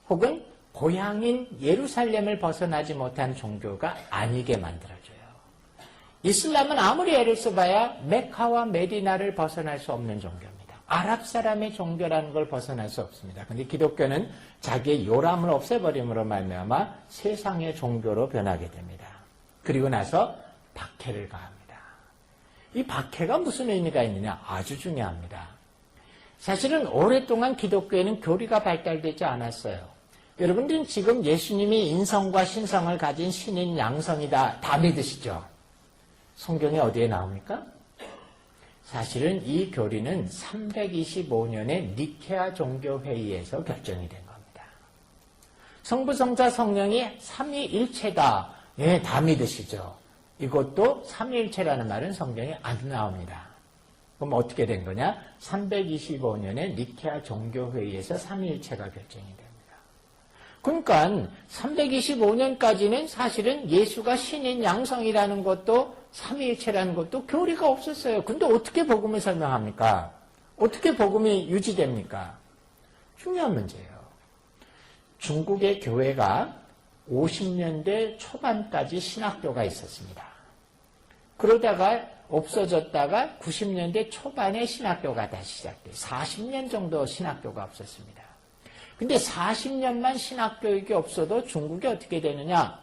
혹은 고향인 예루살렘을 벗어나지 못한 종교가 아니게 만들어줘요. 이슬람은 아무리 애를 써봐야 메카와 메디나를 벗어날 수 없는 종교입니다. 아랍 사람의 종교라는 걸 벗어날 수 없습니다. 그런데 기독교는 자기의 요람을 없애버림으로 말미암아 세상의 종교로 변하게 됩니다. 그리고 나서 박해를 가합니다. 이 박해가 무슨 의미가 있느냐? 아주 중요합니다. 사실은 오랫동안 기독교에는 교리가 발달되지 않았어요. 여러분들은 지금 예수님이 인성과 신성을 가진 신인 양성이다 다 믿으시죠? 성경에 어디에 나옵니까? 사실은 이 교리는 325년에 니케아 종교회의에서 결정이 된 겁니다. 성부, 성자, 성령이 삼위일체다. 예, 다 믿으시죠? 이것도 삼위일체라는 말은 성경에 안 나옵니다. 그럼 어떻게 된 거냐? 325년에 니케아 종교회의에서 삼위일체가 결정이 됩니다. 그러니까 325년까지는 사실은 예수가 신인 양성이라는 것도 삼위일체라는 것도 교리가 없었어요. 근데 어떻게 복음을 설명합니까? 어떻게 복음이 유지됩니까? 중요한 문제예요. 중국의 교회가 50년대 초반까지 신학교가 있었습니다. 그러다가 없어졌다가 90년대 초반에 신학교가 다시 시작돼요. 40년 정도 신학교가 없었습니다. 근데 40년만 신학교육이 없어도 중국이 어떻게 되느냐?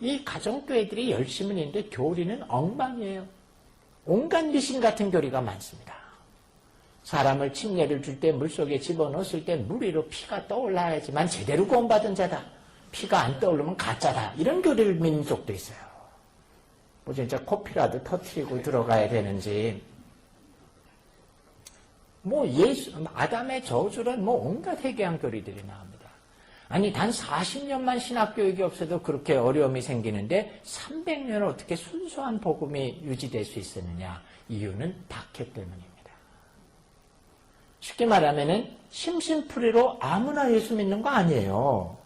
이 가정교회들이 열심은 있는데 교리는 엉망이에요. 온갖 미신 같은 교리가 많습니다. 사람을 침례를 줄 때 물속에 집어넣었을 때 물 위로 피가 떠올라야지만 제대로 구원받은 자다. 피가 안 떠오르면 가짜다. 이런 교리를 믿는 쪽도 있어요. 뭐 진짜 코피라도 터트리고 들어가야 되는지. 뭐 아담의 저주는 뭐 온갖 회개한 교리들이 나옵니다. 아니 단 40년만 신학교육이 없어도 그렇게 어려움이 생기는데 300년을 어떻게 순수한 복음이 유지될 수 있었느냐. 이유는 박해 때문입니다. 쉽게 말하면은 심심풀이로 아무나 예수 믿는 거 아니에요.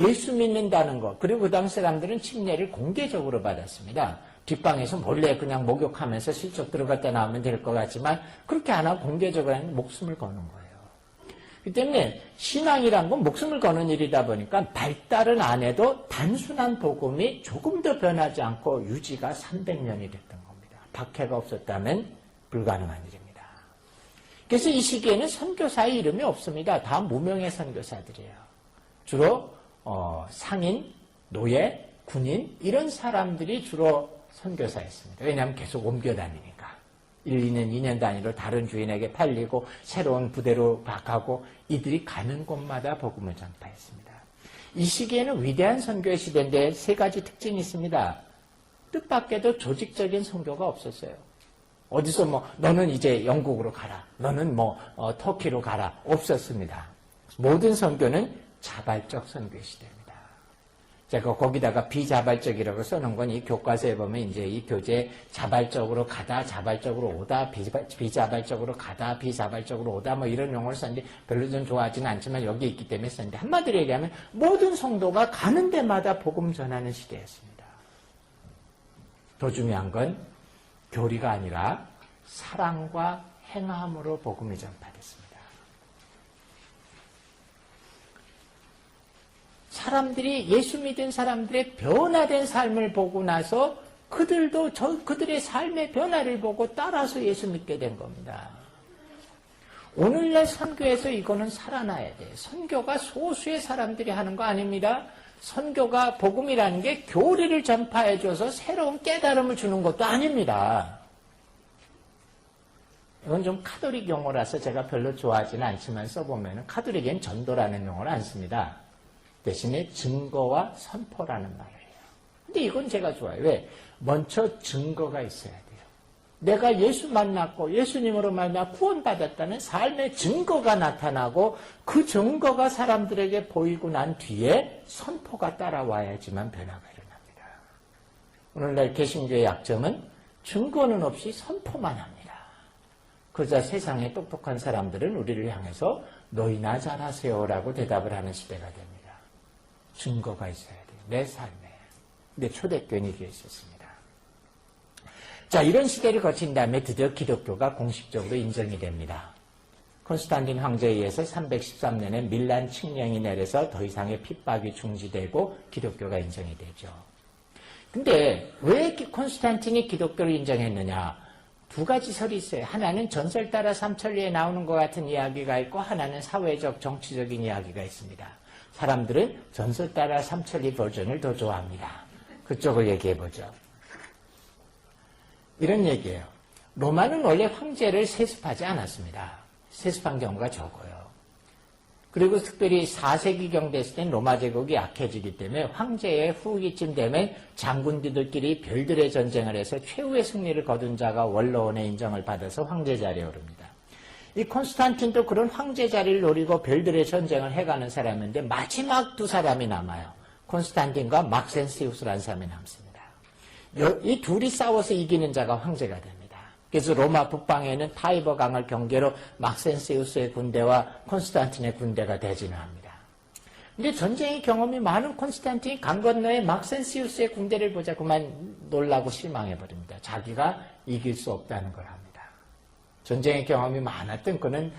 예수 믿는다는 것. 그리고 그 당시 사람들은 침례를 공개적으로 받았습니다. 뒷방에서 몰래 그냥 목욕하면서 슬쩍 들어갔다 나오면 될 것 같지만 그렇게 안 하고 공개적으로 하는 목숨을 거는 거예요. 그렇기 때문에 신앙이란 건 목숨을 거는 일이다 보니까 발달은 안 해도 단순한 복음이 조금 더 변하지 않고 유지가 300년이 됐던 겁니다. 박해가 없었다면 불가능한 일입니다. 그래서 이 시기에는 선교사의 이름이 없습니다. 다 무명의 선교사들이에요. 주로 상인, 노예, 군인 이런 사람들이 주로 선교사였습니다. 왜냐하면 계속 옮겨 다니니까. 1, 2년, 2년 단위로 다른 주인에게 팔리고 새로운 부대로 가고 이들이 가는 곳마다 복음을 전파했습니다. 이 시기에는 위대한 선교의 시대인데 세 가지 특징이 있습니다. 뜻밖에도 조직적인 선교가 없었어요. 어디서 너는 이제 영국으로 가라. 너는 터키로 가라. 없었습니다. 모든 선교는 자발적 선교의 시대입니다. 제가 거기다가 비자발적이라고 써놓은 건 이 교과서에 보면 이제 이 교재 자발적으로 가다, 자발적으로 오다, 비자발적으로 가다, 비자발적으로 오다 이런 용어를 썼는데 별로 좀 좋아하지는 않지만 여기 있기 때문에 썼는데 한마디로 얘기하면 모든 성도가 가는 데마다 복음 전하는 시대였습니다. 더 중요한 건 교리가 아니라 사랑과 행함으로 복음이 전파됐습니다. 사람들이 예수 믿은 사람들의 변화된 삶을 보고 나서 그들도 그들의 삶의 변화를 보고 따라서 예수 믿게 된 겁니다. 오늘날 선교에서 이거는 살아나야 돼요. 선교가 소수의 사람들이 하는 거 아닙니다. 선교가 복음이라는 게 교리를 전파해줘서 새로운 깨달음을 주는 것도 아닙니다. 이건 좀 카톨릭 용어라서 제가 별로 좋아하지는 않지만 써보면 카톨릭엔 전도라는 용어를 안 씁니다. 대신에 증거와 선포라는 말을 해요. 근데 이건 제가 좋아해요. 왜? 먼저 증거가 있어야 돼요. 내가 예수 만났고 예수님으로 말미암아 구원받았다는 삶의 증거가 나타나고 그 증거가 사람들에게 보이고 난 뒤에 선포가 따라와야지만 변화가 일어납니다. 오늘날 개신교의 약점은 증거는 없이 선포만 합니다. 그러자 세상의 똑똑한 사람들은 우리를 향해서 너희나 잘하세요라고 대답을 하는 시대가 됩니다. 증거가 있어야 돼요. 내 삶에. 근데 초대교회는 이게 있었습니다. 자, 이런 시대를 거친 다음에 드디어 기독교가 공식적으로 인정이 됩니다. 콘스탄틴 황제에 의해서 313년에 밀란 칙령이 내려서 더 이상의 핍박이 중지되고 기독교가 인정이 되죠. 근데 왜 콘스탄틴이 기독교를 인정했느냐? 두 가지 설이 있어요. 하나는 전설 따라 삼천리에 나오는 것 같은 이야기가 있고 하나는 사회적, 정치적인 이야기가 있습니다. 사람들은 전설 따라 삼천리 버전을 더 좋아합니다. 그쪽을 얘기해보죠. 이런 얘기예요. 로마는 원래 황제를 세습하지 않았습니다. 세습한 경우가 적어요. 그리고 특별히 4세기경 됐을 땐 로마 제국이 약해지기 때문에 황제의 후기쯤 되면 장군들끼리 별들의 전쟁을 해서 최후의 승리를 거둔 자가 원로원의 인정을 받아서 황제 자리에 오릅니다. 이 콘스탄틴도 그런 황제 자리를 노리고 별들의 전쟁을 해가는 사람인데 마지막 두 사람이 남아요. 콘스탄틴과 막센시우스라는 사람이 남습니다. 이 둘이 싸워서 이기는 자가 황제가 됩니다. 그래서 로마 북방에는 타이버 강을 경계로 막센시우스의 군대와 콘스탄틴의 군대가 대진을 합니다. 근데 전쟁의 경험이 많은 콘스탄틴이 강 건너에 막센시우스의 군대를 보자 그만 놀라고 실망해버립니다. 자기가 이길 수 없다는 걸 합니다. 전쟁의 경험이 많았던 그는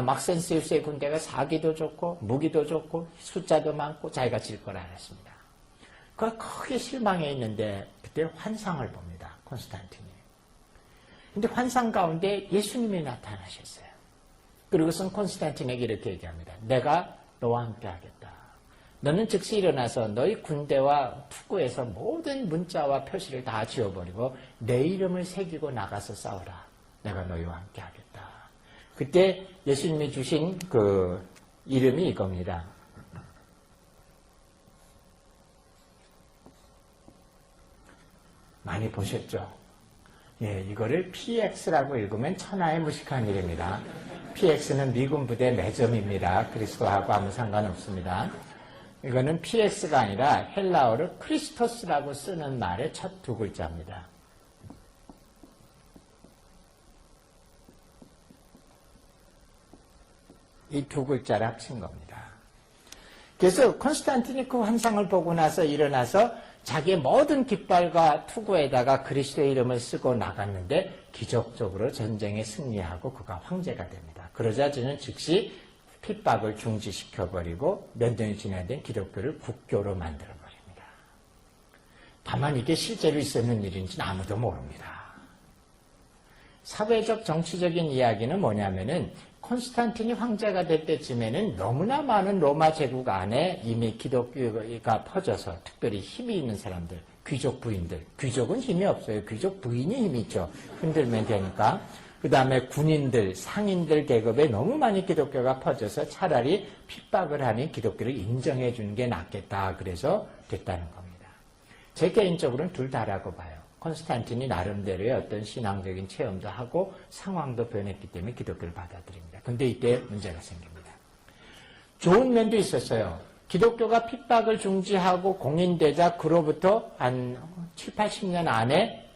막센시우스의 군대가 사기도 좋고 무기도 좋고 숫자도 많고 자기가 질 걸 알았습니다. 그가 크게 실망해 있는데 그때 환상을 봅니다. 콘스탄틴이. 근데 환상 가운데 예수님이 나타나셨어요. 그리고선 콘스탄틴에게 이렇게 얘기합니다. 내가 너와 함께 하겠다. 너는 즉시 일어나서 너희 군대와 투구에서 모든 문자와 표시를 다 지워버리고 내 이름을 새기고 나가서 싸우라. 내가 너희와 함께 하겠다. 그때 예수님이 주신 그 이름이 이겁니다. 많이 보셨죠? 예, 이거를 PX라고 읽으면 천하의 무식한 일입니다. PX는 미군 부대 매점입니다. 그리스도하고 아무 상관없습니다. 이거는 PX가 아니라 헬라어로 크리스토스라고 쓰는 말의 첫 두 글자입니다. 이 두 글자를 합친 겁니다. 그래서 콘스탄틴이 그 환상을 보고 나서 일어나서 자기의 모든 깃발과 투구에다가 그리스도의 이름을 쓰고 나갔는데 기적적으로 전쟁에 승리하고 그가 황제가 됩니다. 그러자 저는 즉시 핍박을 중지시켜버리고 몇 년이 지나야 된 기독교를 국교로 만들어버립니다. 다만 이게 실제로 있었는 일인지는 아무도 모릅니다. 사회적 정치적인 이야기는 뭐냐면은 콘스탄틴이 황제가 될 때쯤에는 너무나 많은 로마 제국 안에 이미 기독교가 퍼져서 특별히 힘이 있는 사람들, 귀족 부인들, 귀족은 힘이 없어요. 귀족 부인이 힘이 있죠. 흔들면 되니까. 그 다음에 군인들, 상인들 계급에 너무 많이 기독교가 퍼져서 차라리 핍박을 하니 기독교를 인정해 주는 게 낫겠다. 그래서 됐다는 겁니다. 제 개인적으로는 둘 다라고 봐요. 콘스탄틴이 나름대로의 어떤 신앙적인 체험도 하고 상황도 변했기 때문에 기독교를 받아들입니다. 근데 이때 문제가 생깁니다. 좋은 면도 있었어요. 기독교가 핍박을 중지하고 공인되자 그로부터 한 7, 80년 안에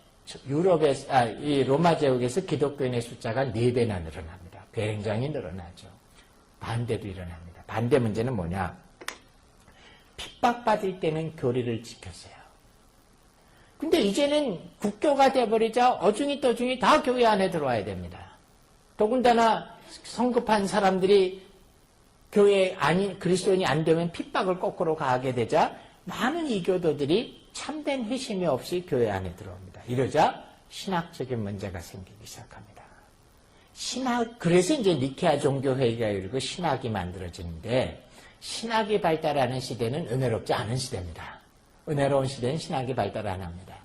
이 로마 제국에서 기독교인의 숫자가 4배나 늘어납니다. 굉장히 늘어나죠. 반대도 일어납니다. 반대 문제는 뭐냐? 핍박받을 때는 교리를 지켰어요. 근데 이제는 국교가 돼버리자 어중이 떠중이 다 교회 안에 들어와야 됩니다. 더군다나 성급한 사람들이 교회 아닌 그리스도인이 안 되면 핍박을 거꾸로 가하게 되자 많은 이교도들이 참된 회심이 없이 교회 안에 들어옵니다. 이러자 신학적인 문제가 생기기 시작합니다. 그래서 이제 니케아 종교회의가 이르고 신학이 만들어지는데 신학이 발달하는 시대는 은혜롭지 않은 시대입니다. 은혜로운 시대는 신학이 발달 안 합니다.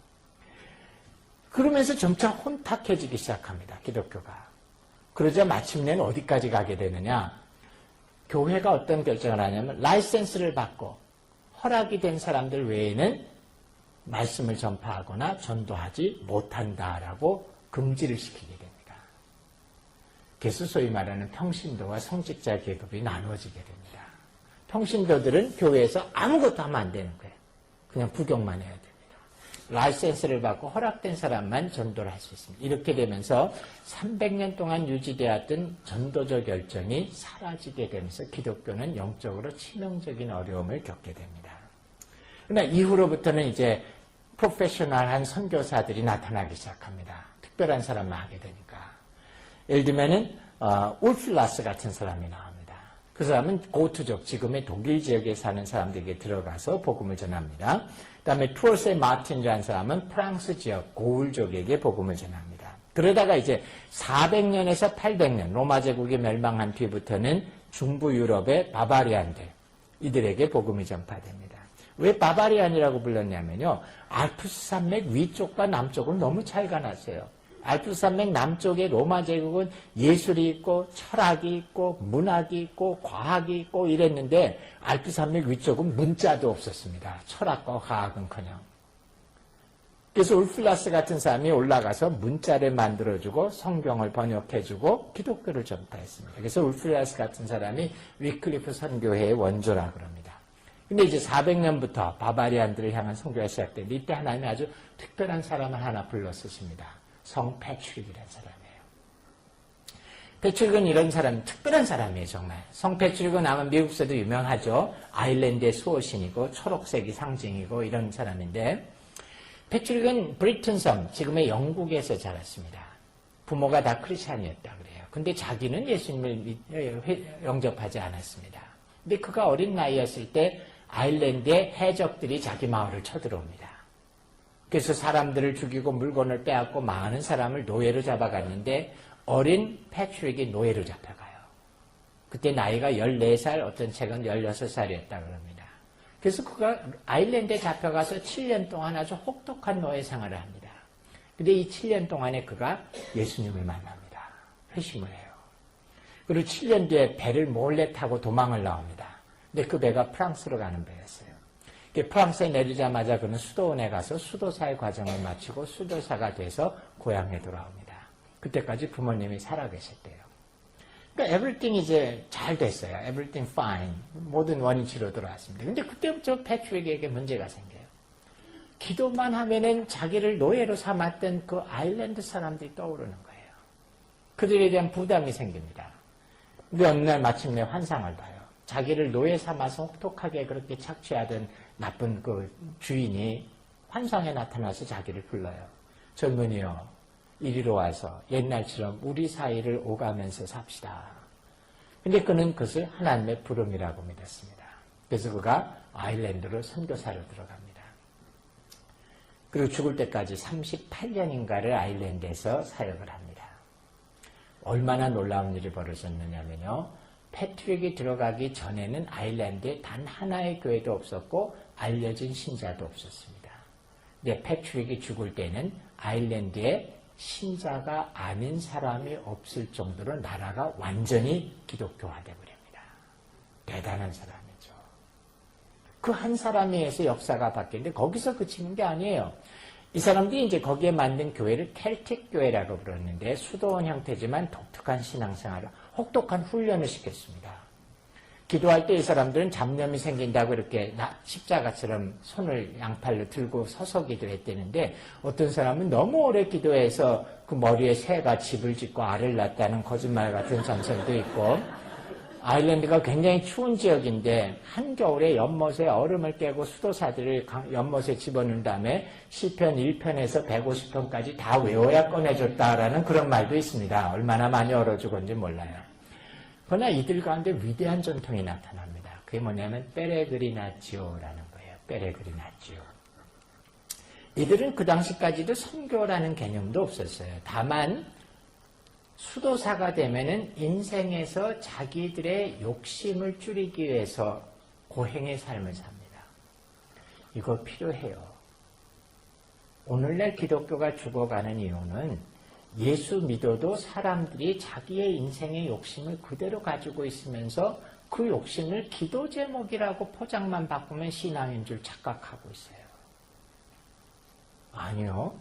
그러면서 점차 혼탁해지기 시작합니다. 기독교가. 그러자 마침내는 어디까지 가게 되느냐. 교회가 어떤 결정을 하냐면 라이센스를 받고 허락이 된 사람들 외에는 말씀을 전파하거나 전도하지 못한다라고 금지를 시키게 됩니다. 그래서 소위 말하는 평신도와 성직자 계급이 나누어지게 됩니다. 평신도들은 교회에서 아무것도 하면 안 되는 거예요. 그냥 구경만 해야 됩니다. 라이센스를 받고 허락된 사람만 전도를 할 수 있습니다. 이렇게 되면서 300년 동안 유지되었던 전도적 열정이 사라지게 되면서 기독교는 영적으로 치명적인 어려움을 겪게 됩니다. 그러나 이후로부터는 이제 프로페셔널한 선교사들이 나타나기 시작합니다. 특별한 사람만 하게 되니까. 예를 들면은 울플라스 같은 사람이 나옵니다. 그 사람은 고트족, 지금의 독일 지역에 사는 사람들에게 들어가서 복음을 전합니다. 그 다음에 투어세 마틴이라는 사람은 프랑스 지역 고울족에게 복음을 전합니다. 그러다가 이제 400년에서 800년 로마 제국이 멸망한 뒤부터는 중부 유럽의 바바리안들, 이들에게 복음이 전파됩니다. 왜 바바리안이라고 불렀냐면요. 알프스 산맥 위쪽과 남쪽은 너무 차이가 났어요. 알프스 산맥 남쪽에 로마 제국은 예술이 있고 철학이 있고 문학이 있고 과학이 있고 이랬는데 알프스 산맥 위쪽은 문자도 없었습니다. 철학과 과학은커녕. 그래서 울플라스 같은 사람이 올라가서 문자를 만들어주고 성경을 번역해주고 기독교를 전파했습니다. 그래서 울플라스 같은 사람이 위클리프 선교회의 원조라 그럽니다. 근데 이제 400년부터 바바리안들을 향한 선교가 시작되는데 이때 하나님이 아주 특별한 사람을 하나 불러 쓰십니다. 성 패트릭이라는 사람이에요. 패트릭은 이런 사람, 특별한 사람이에요, 정말. 성 패트릭은 아마 미국에서도 유명하죠. 아일랜드의 수호신이고 초록색이 상징이고 이런 사람인데 패트릭은 브리튼 섬, 지금의 영국에서 자랐습니다. 부모가 다 크리스찬이었다 그래요. 근데 자기는 예수님을 영접하지 않았습니다. 근데 그가 어린 나이였을 때 아일랜드의 해적들이 자기 마을을 쳐들어옵니다. 그래서 사람들을 죽이고 물건을 빼앗고 많은 사람을 노예로 잡아갔는데 어린 패트릭이 노예로 잡혀가요. 그때 나이가 14살, 어떤 책은 16살이었다 그럽니다. 그래서 그가 아일랜드에 잡혀가서 7년 동안 아주 혹독한 노예 생활을 합니다. 근데 이 7년 동안에 그가 예수님을 만납니다. 회심을 해요. 그리고 7년 뒤에 배를 몰래 타고 도망을 나옵니다. 근데 그 배가 프랑스로 가는 배였어요. 프랑스에 내리자마자 그는 수도원에 가서 수도사의 과정을 마치고 수도사가 돼서 고향에 돌아옵니다. 그때까지 부모님이 살아계셨대요. 그러니까 everything 이제 잘 됐어요. everything fine. 모든 원위치로 돌아왔습니다. 근데 그때부터 패트릭에게 문제가 생겨요. 기도만 하면은 자기를 노예로 삼았던 그 아일랜드 사람들이 떠오르는 거예요. 그들에 대한 부담이 생깁니다. 근데 어느 날 마침내 환상을 봐요. 자기를 노예 삼아서 혹독하게 그렇게 착취하던 나쁜 그 주인이 환상에 나타나서 자기를 불러요. 젊은이여, 이리로 와서 옛날처럼 우리 사이를 오가면서 삽시다. 근데 그는 그것을 하나님의 부름이라고 믿었습니다. 그래서 그가 아일랜드로 선교사로 들어갑니다. 그리고 죽을 때까지 38년인가를 아일랜드에서 사역을 합니다. 얼마나 놀라운 일이 벌어졌느냐면요. 패트릭이 들어가기 전에는 아일랜드에 단 하나의 교회도 없었고 알려진 신자도 없었습니다. 근데 패트릭이 죽을 때는 아일랜드에 신자가 아닌 사람이 없을 정도로 나라가 완전히 기독교화되어 버립니다. 대단한 사람이죠. 그 한 사람에 의해서 역사가 바뀌는데 거기서 그치는 게 아니에요. 이 사람들이 이제 거기에 만든 교회를 켈틱 교회라고 부르는데 수도원 형태지만 독특한 신앙생활을 혹독한 훈련을 시켰습니다. 기도할 때 이 사람들은 잡념이 생긴다고 이렇게 십자가처럼 손을 양팔로 들고 서서 기도했다는데 어떤 사람은 너무 오래 기도해서 그 머리에 새가 집을 짓고 알을 낳았다는 거짓말 같은 전설도 있고 아일랜드가 굉장히 추운 지역인데 한겨울에 연못에 얼음을 깨고 수도사들을 연못에 집어넣은 다음에 시편 1편에서 150편까지 다 외워야 꺼내줬다라는 그런 말도 있습니다. 얼마나 많이 얼어 죽었는지 몰라요. 그러나 이들 가운데 위대한 전통이 나타납니다. 그게 뭐냐면 페레그리나치오라는 거예요. 페레그리나치오. 이들은 그 당시까지도 선교라는 개념도 없었어요. 다만 수도사가 되면은 인생에서 자기들의 욕심을 줄이기 위해서 고행의 삶을 삽니다. 이거 필요해요. 오늘날 기독교가 죽어가는 이유는 예수 믿어도 사람들이 자기의 인생의 욕심을 그대로 가지고 있으면서 그 욕심을 기도 제목이라고 포장만 바꾸면 신앙인 줄 착각하고 있어요. 아니요.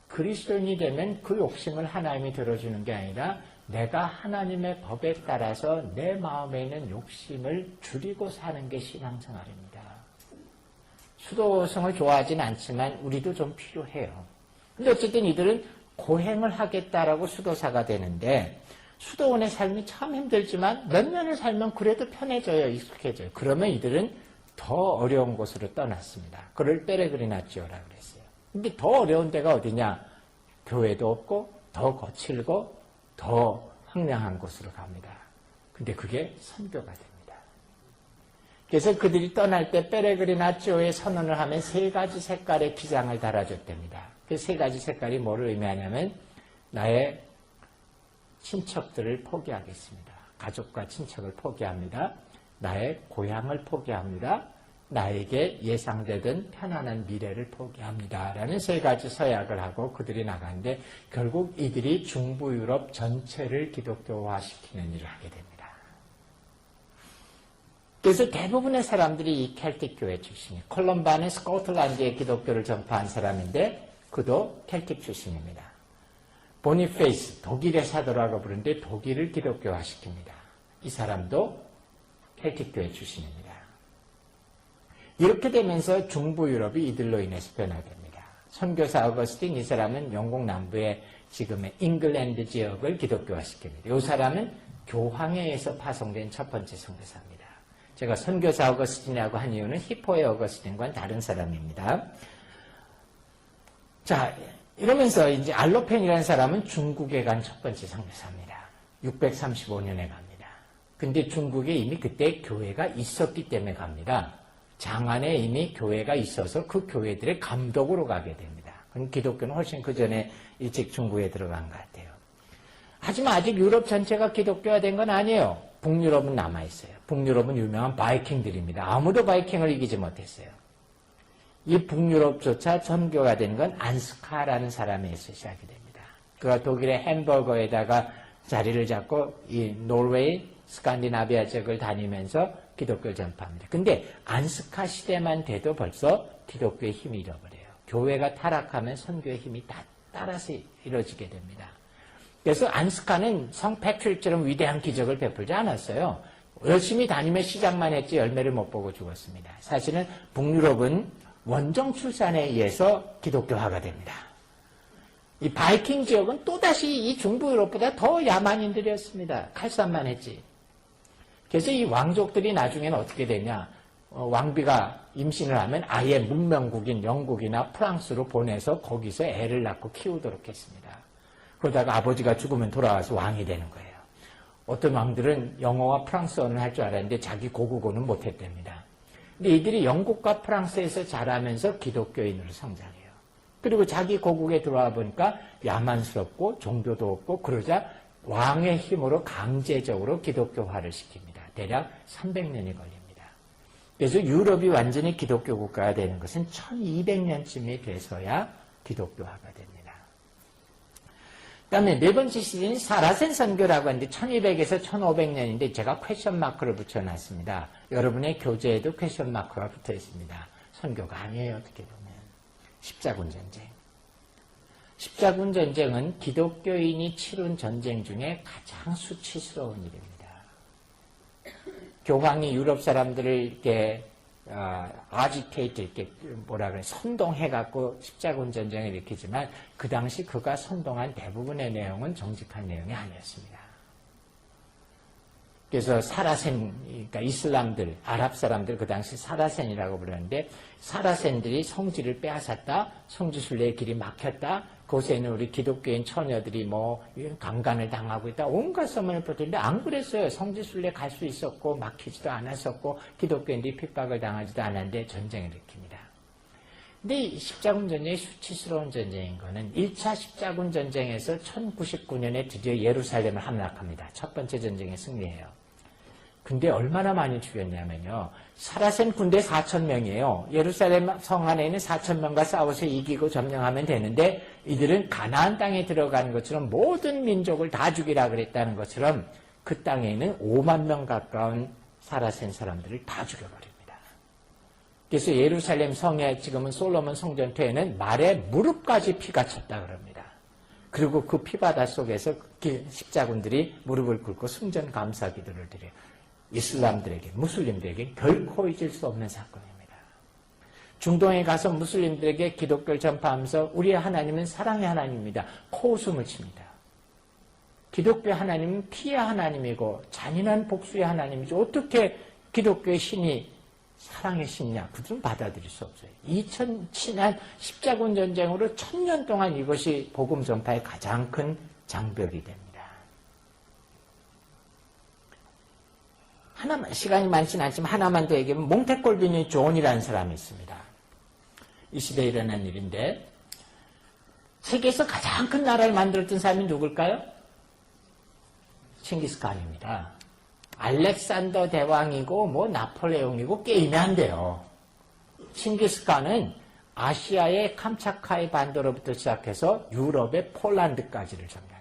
그리스도인이 되면 그 욕심을 하나님이 들어주는 게 아니라 내가 하나님의 법에 따라서 내 마음에 있는 욕심을 줄이고 사는 게 신앙생활입니다. 수도성을 좋아하진 않지만 우리도 좀 필요해요. 근데 어쨌든 이들은 고행을 하겠다라고 수도사가 되는데 수도원의 삶이 참 힘들지만 몇 년을 살면 그래도 편해져요. 익숙해져요. 그러면 이들은 더 어려운 곳으로 떠났습니다. 그걸 페레그리나치오라고 그랬어요. 근데 더 어려운 데가 어디냐? 교회도 없고 더 거칠고 더 황량한 곳으로 갑니다. 근데 그게 선교가 됩니다. 그래서 그들이 떠날 때 페레그리나치오에 선언을 하면 3가지 색깔의 기장을 달아줬답니다. 그 3가지 색깔이 뭐를 의미하냐면 나의 친척들을 포기하겠습니다. 가족과 친척을 포기합니다. 나의 고향을 포기합니다. 나에게 예상되던 편안한 미래를 포기합니다. 라는 3가지 서약을 하고 그들이 나가는데 결국 이들이 중부 유럽 전체를 기독교화시키는 일을 하게 됩니다. 그래서 대부분의 사람들이 이 켈틱 교회 출신이에요. 콜럼바는 스코틀랜드의 기독교를 전파한 사람인데 그도 켈틱 출신입니다. 보니페이스, 독일의 사도라고 부르는데 독일을 기독교화시킵니다. 이 사람도 켈틱 교회 출신입니다. 이렇게 되면서 중부 유럽이 이들로 인해서 변화됩니다. 선교사 어거스틴, 이 사람은 영국 남부의 지금의 잉글랜드 지역을 기독교화시킵니다. 이 사람은 교황에 의해서 파송된 첫 번째 선교사입니다. 제가 선교사 어거스틴이라고 한 이유는 히포의 어거스틴과는 다른 사람입니다. 자, 이러면서 이제 알로펜이라는 사람은 중국에 간 첫 번째 선교사입니다. 635년에 갑니다. 근데 중국에 이미 그때 교회가 있었기 때문에 갑니다. 장안에 이미 교회가 있어서 그 교회들의 감독으로 가게 됩니다. 그럼 기독교는 훨씬 그 전에 일찍 중국에 들어간 것 같아요. 하지만 아직 유럽 전체가 기독교화된 건 아니에요. 북유럽은 남아있어요. 북유럽은 유명한 바이킹들입니다. 아무도 바이킹을 이기지 못했어요. 이 북유럽조차 선교가 된 건 안스카라는 사람에서 시작이 됩니다. 그가 독일의 햄버거에다가 자리를 잡고 이 노르웨이, 스칸디나비아 지역을 다니면서 기독교를 전파합니다. 근데 안스카 시대만 돼도 벌써 기독교의 힘이 잃어버려요. 교회가 타락하면 선교의 힘이 따라서 이루어지게 됩니다. 그래서 안스카는 성 패트릭처럼 위대한 기적을 베풀지 않았어요. 열심히 다니며 시작만 했지 열매를 못 보고 죽었습니다. 사실은 북유럽은 원정 출산에 의해서 기독교화가 됩니다. 이 바이킹 지역은 또다시 이 중부 유럽보다 더 야만인들이었습니다. 칼싸움만 했지. 그래서 이 왕족들이 나중에는 어떻게 되냐. 왕비가 임신을 하면 아예 문명국인 영국이나 프랑스로 보내서 거기서 애를 낳고 키우도록 했습니다. 그러다가 아버지가 죽으면 돌아와서 왕이 되는 거예요. 어떤 왕들은 영어와 프랑스어는 할 줄 알았는데 자기 고국어는 못했답니다. 근데 이들이 영국과 프랑스에서 자라면서 기독교인으로 성장해요. 그리고 자기 고국에 들어와 보니까 야만스럽고 종교도 없고 그러자 왕의 힘으로 강제적으로 기독교화를 시킵니다. 대략 300년이 걸립니다. 그래서 유럽이 완전히 기독교 국가가 되는 것은 1200년쯤이 돼서야 기독교화가 됩니다. 그 다음에 네 번째 시즌이 사라센 선교라고 하는데 1200에서 1500년인데 제가 퀘션 마크를 붙여놨습니다. 여러분의 교재에도 퀘션 마크가 붙어 있습니다. 선교가 아니에요. 어떻게 보면. 십자군 전쟁. 십자군 전쟁은 기독교인이 치룬 전쟁 중에 가장 수치스러운 일입니다. 교황이 유럽 사람들을 이렇게 아지테이트 이렇게 뭐라 그래 선동해갖고 십자군 전쟁을 일으키지만 그 당시 그가 선동한 대부분의 내용은 정직한 내용이 아니었습니다. 그래서 사라센, 그러니까 이슬람들, 아랍 사람들 그 당시 사라센이라고 부르는데 사라센들이 성지를 빼앗았다, 성지순례의 길이 막혔다, 그곳에는 우리 기독교인 처녀들이 뭐 강간을 당하고 있다, 온갖 소문을 퍼뜨리는데 안 그랬어요. 성지순례 갈 수 있었고 막히지도 않았었고 기독교인들이 핍박을 당하지도 않았는데 전쟁을 일으킵니다. 근데 이 십자군 전쟁이 수치스러운 전쟁인 거는 1차 십자군 전쟁에서 1099년에 드디어 예루살렘을 함락합니다. 첫 번째 전쟁에 승리해요. 근데 얼마나 많이 죽였냐면요. 사라센 군대 4,000명이에요. 예루살렘 성 안에 있는 4,000명과 싸워서 이기고 점령하면 되는데 이들은 가나안 땅에 들어가는 것처럼 모든 민족을 다 죽이라 그랬다는 것처럼 그 땅에 있는 5만 명 가까운 사라센 사람들을 다 죽여버립니다. 그래서 예루살렘 성에 지금은 솔로몬 성전터에는 말에 무릎까지 피가 찼다 그럽니다. 그리고 그 피바다 속에서 십자군들이 무릎을 꿇고 승전 감사 기도를 드려요. 이슬람들에게, 무슬림들에게 결코 잊을 수 없는 사건입니다. 중동에 가서 무슬림들에게 기독교를 전파하면서 우리의 하나님은 사랑의 하나님입니다. 코웃음을 칩니다. 기독교 하나님은 피의 하나님이고 잔인한 복수의 하나님이죠. 어떻게 기독교의 신이 사랑의 신이냐? 그들은 받아들일 수 없어요. 2000년 십자군 전쟁으로 1000년 동안 이것이 복음 전파의 가장 큰 장벽이 됩니다. 하나만, 시간이 많지는 않지만 하나만 더 얘기하면 몽테콜비니 존이라는 사람이 있습니다. 이 시대에 일어난 일인데 세계에서 가장 큰 나라를 만들었던 사람이 누굴까요? 칭기스칸입니다. 알렉산더 대왕이고 뭐 나폴레옹이고 게임이 안 돼요. 칭기스칸은 아시아의 캄차카이 반도로부터 시작해서 유럽의 폴란드까지를 점령했어요.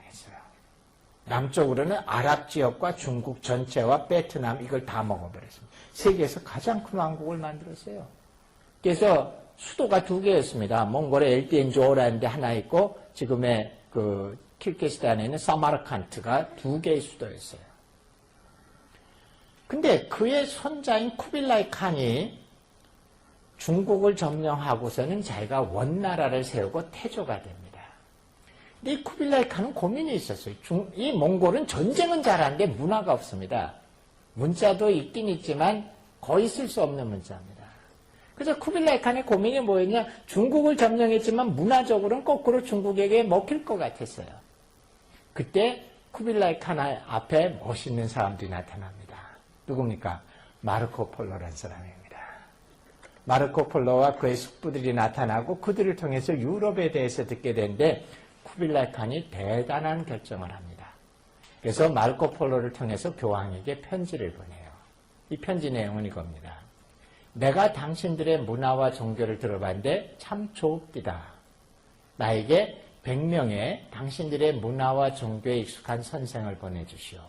남쪽으로는 아랍 지역과 중국 전체와 베트남 이걸 다 먹어버렸습니다. 세계에서 가장 큰 왕국을 만들었어요. 그래서 수도가 2개였습니다. 몽골의 엘디엔조라는 데 하나 있고 지금의 그 키르기스탄에는 사마르칸트가 2개의 수도였어요. 근데 그의 손자인 쿠빌라이 칸이 중국을 점령하고서는 자기가 원나라를 세우고 태조가 됩니다. 근데 이 쿠빌라이 칸은 고민이 있었어요. 이 몽골은 전쟁은 잘하는데 문화가 없습니다. 문자도 있긴 있지만 거의 쓸 수 없는 문자입니다. 그래서 쿠빌라이 칸의 고민이 뭐였냐? 중국을 점령했지만 문화적으로는 거꾸로 중국에게 먹힐 것 같았어요. 그때 쿠빌라이 칸 앞에 멋있는 사람들이 나타납니다. 누굽니까? 마르코 폴로라는 사람입니다. 마르코 폴로와 그의 숙부들이 나타나고 그들을 통해서 유럽에 대해서 듣게 되는데 쿠빌라이 칸이 대단한 결정을 합니다. 그래서 마르코 폴로를 통해서 교황에게 편지를 보내요. 이 편지 내용은 이겁니다. 내가 당신들의 문화와 종교를 들어봤는데 참 좋읍디다. 나에게 100명의 당신들의 문화와 종교에 익숙한 선생을 보내주시오.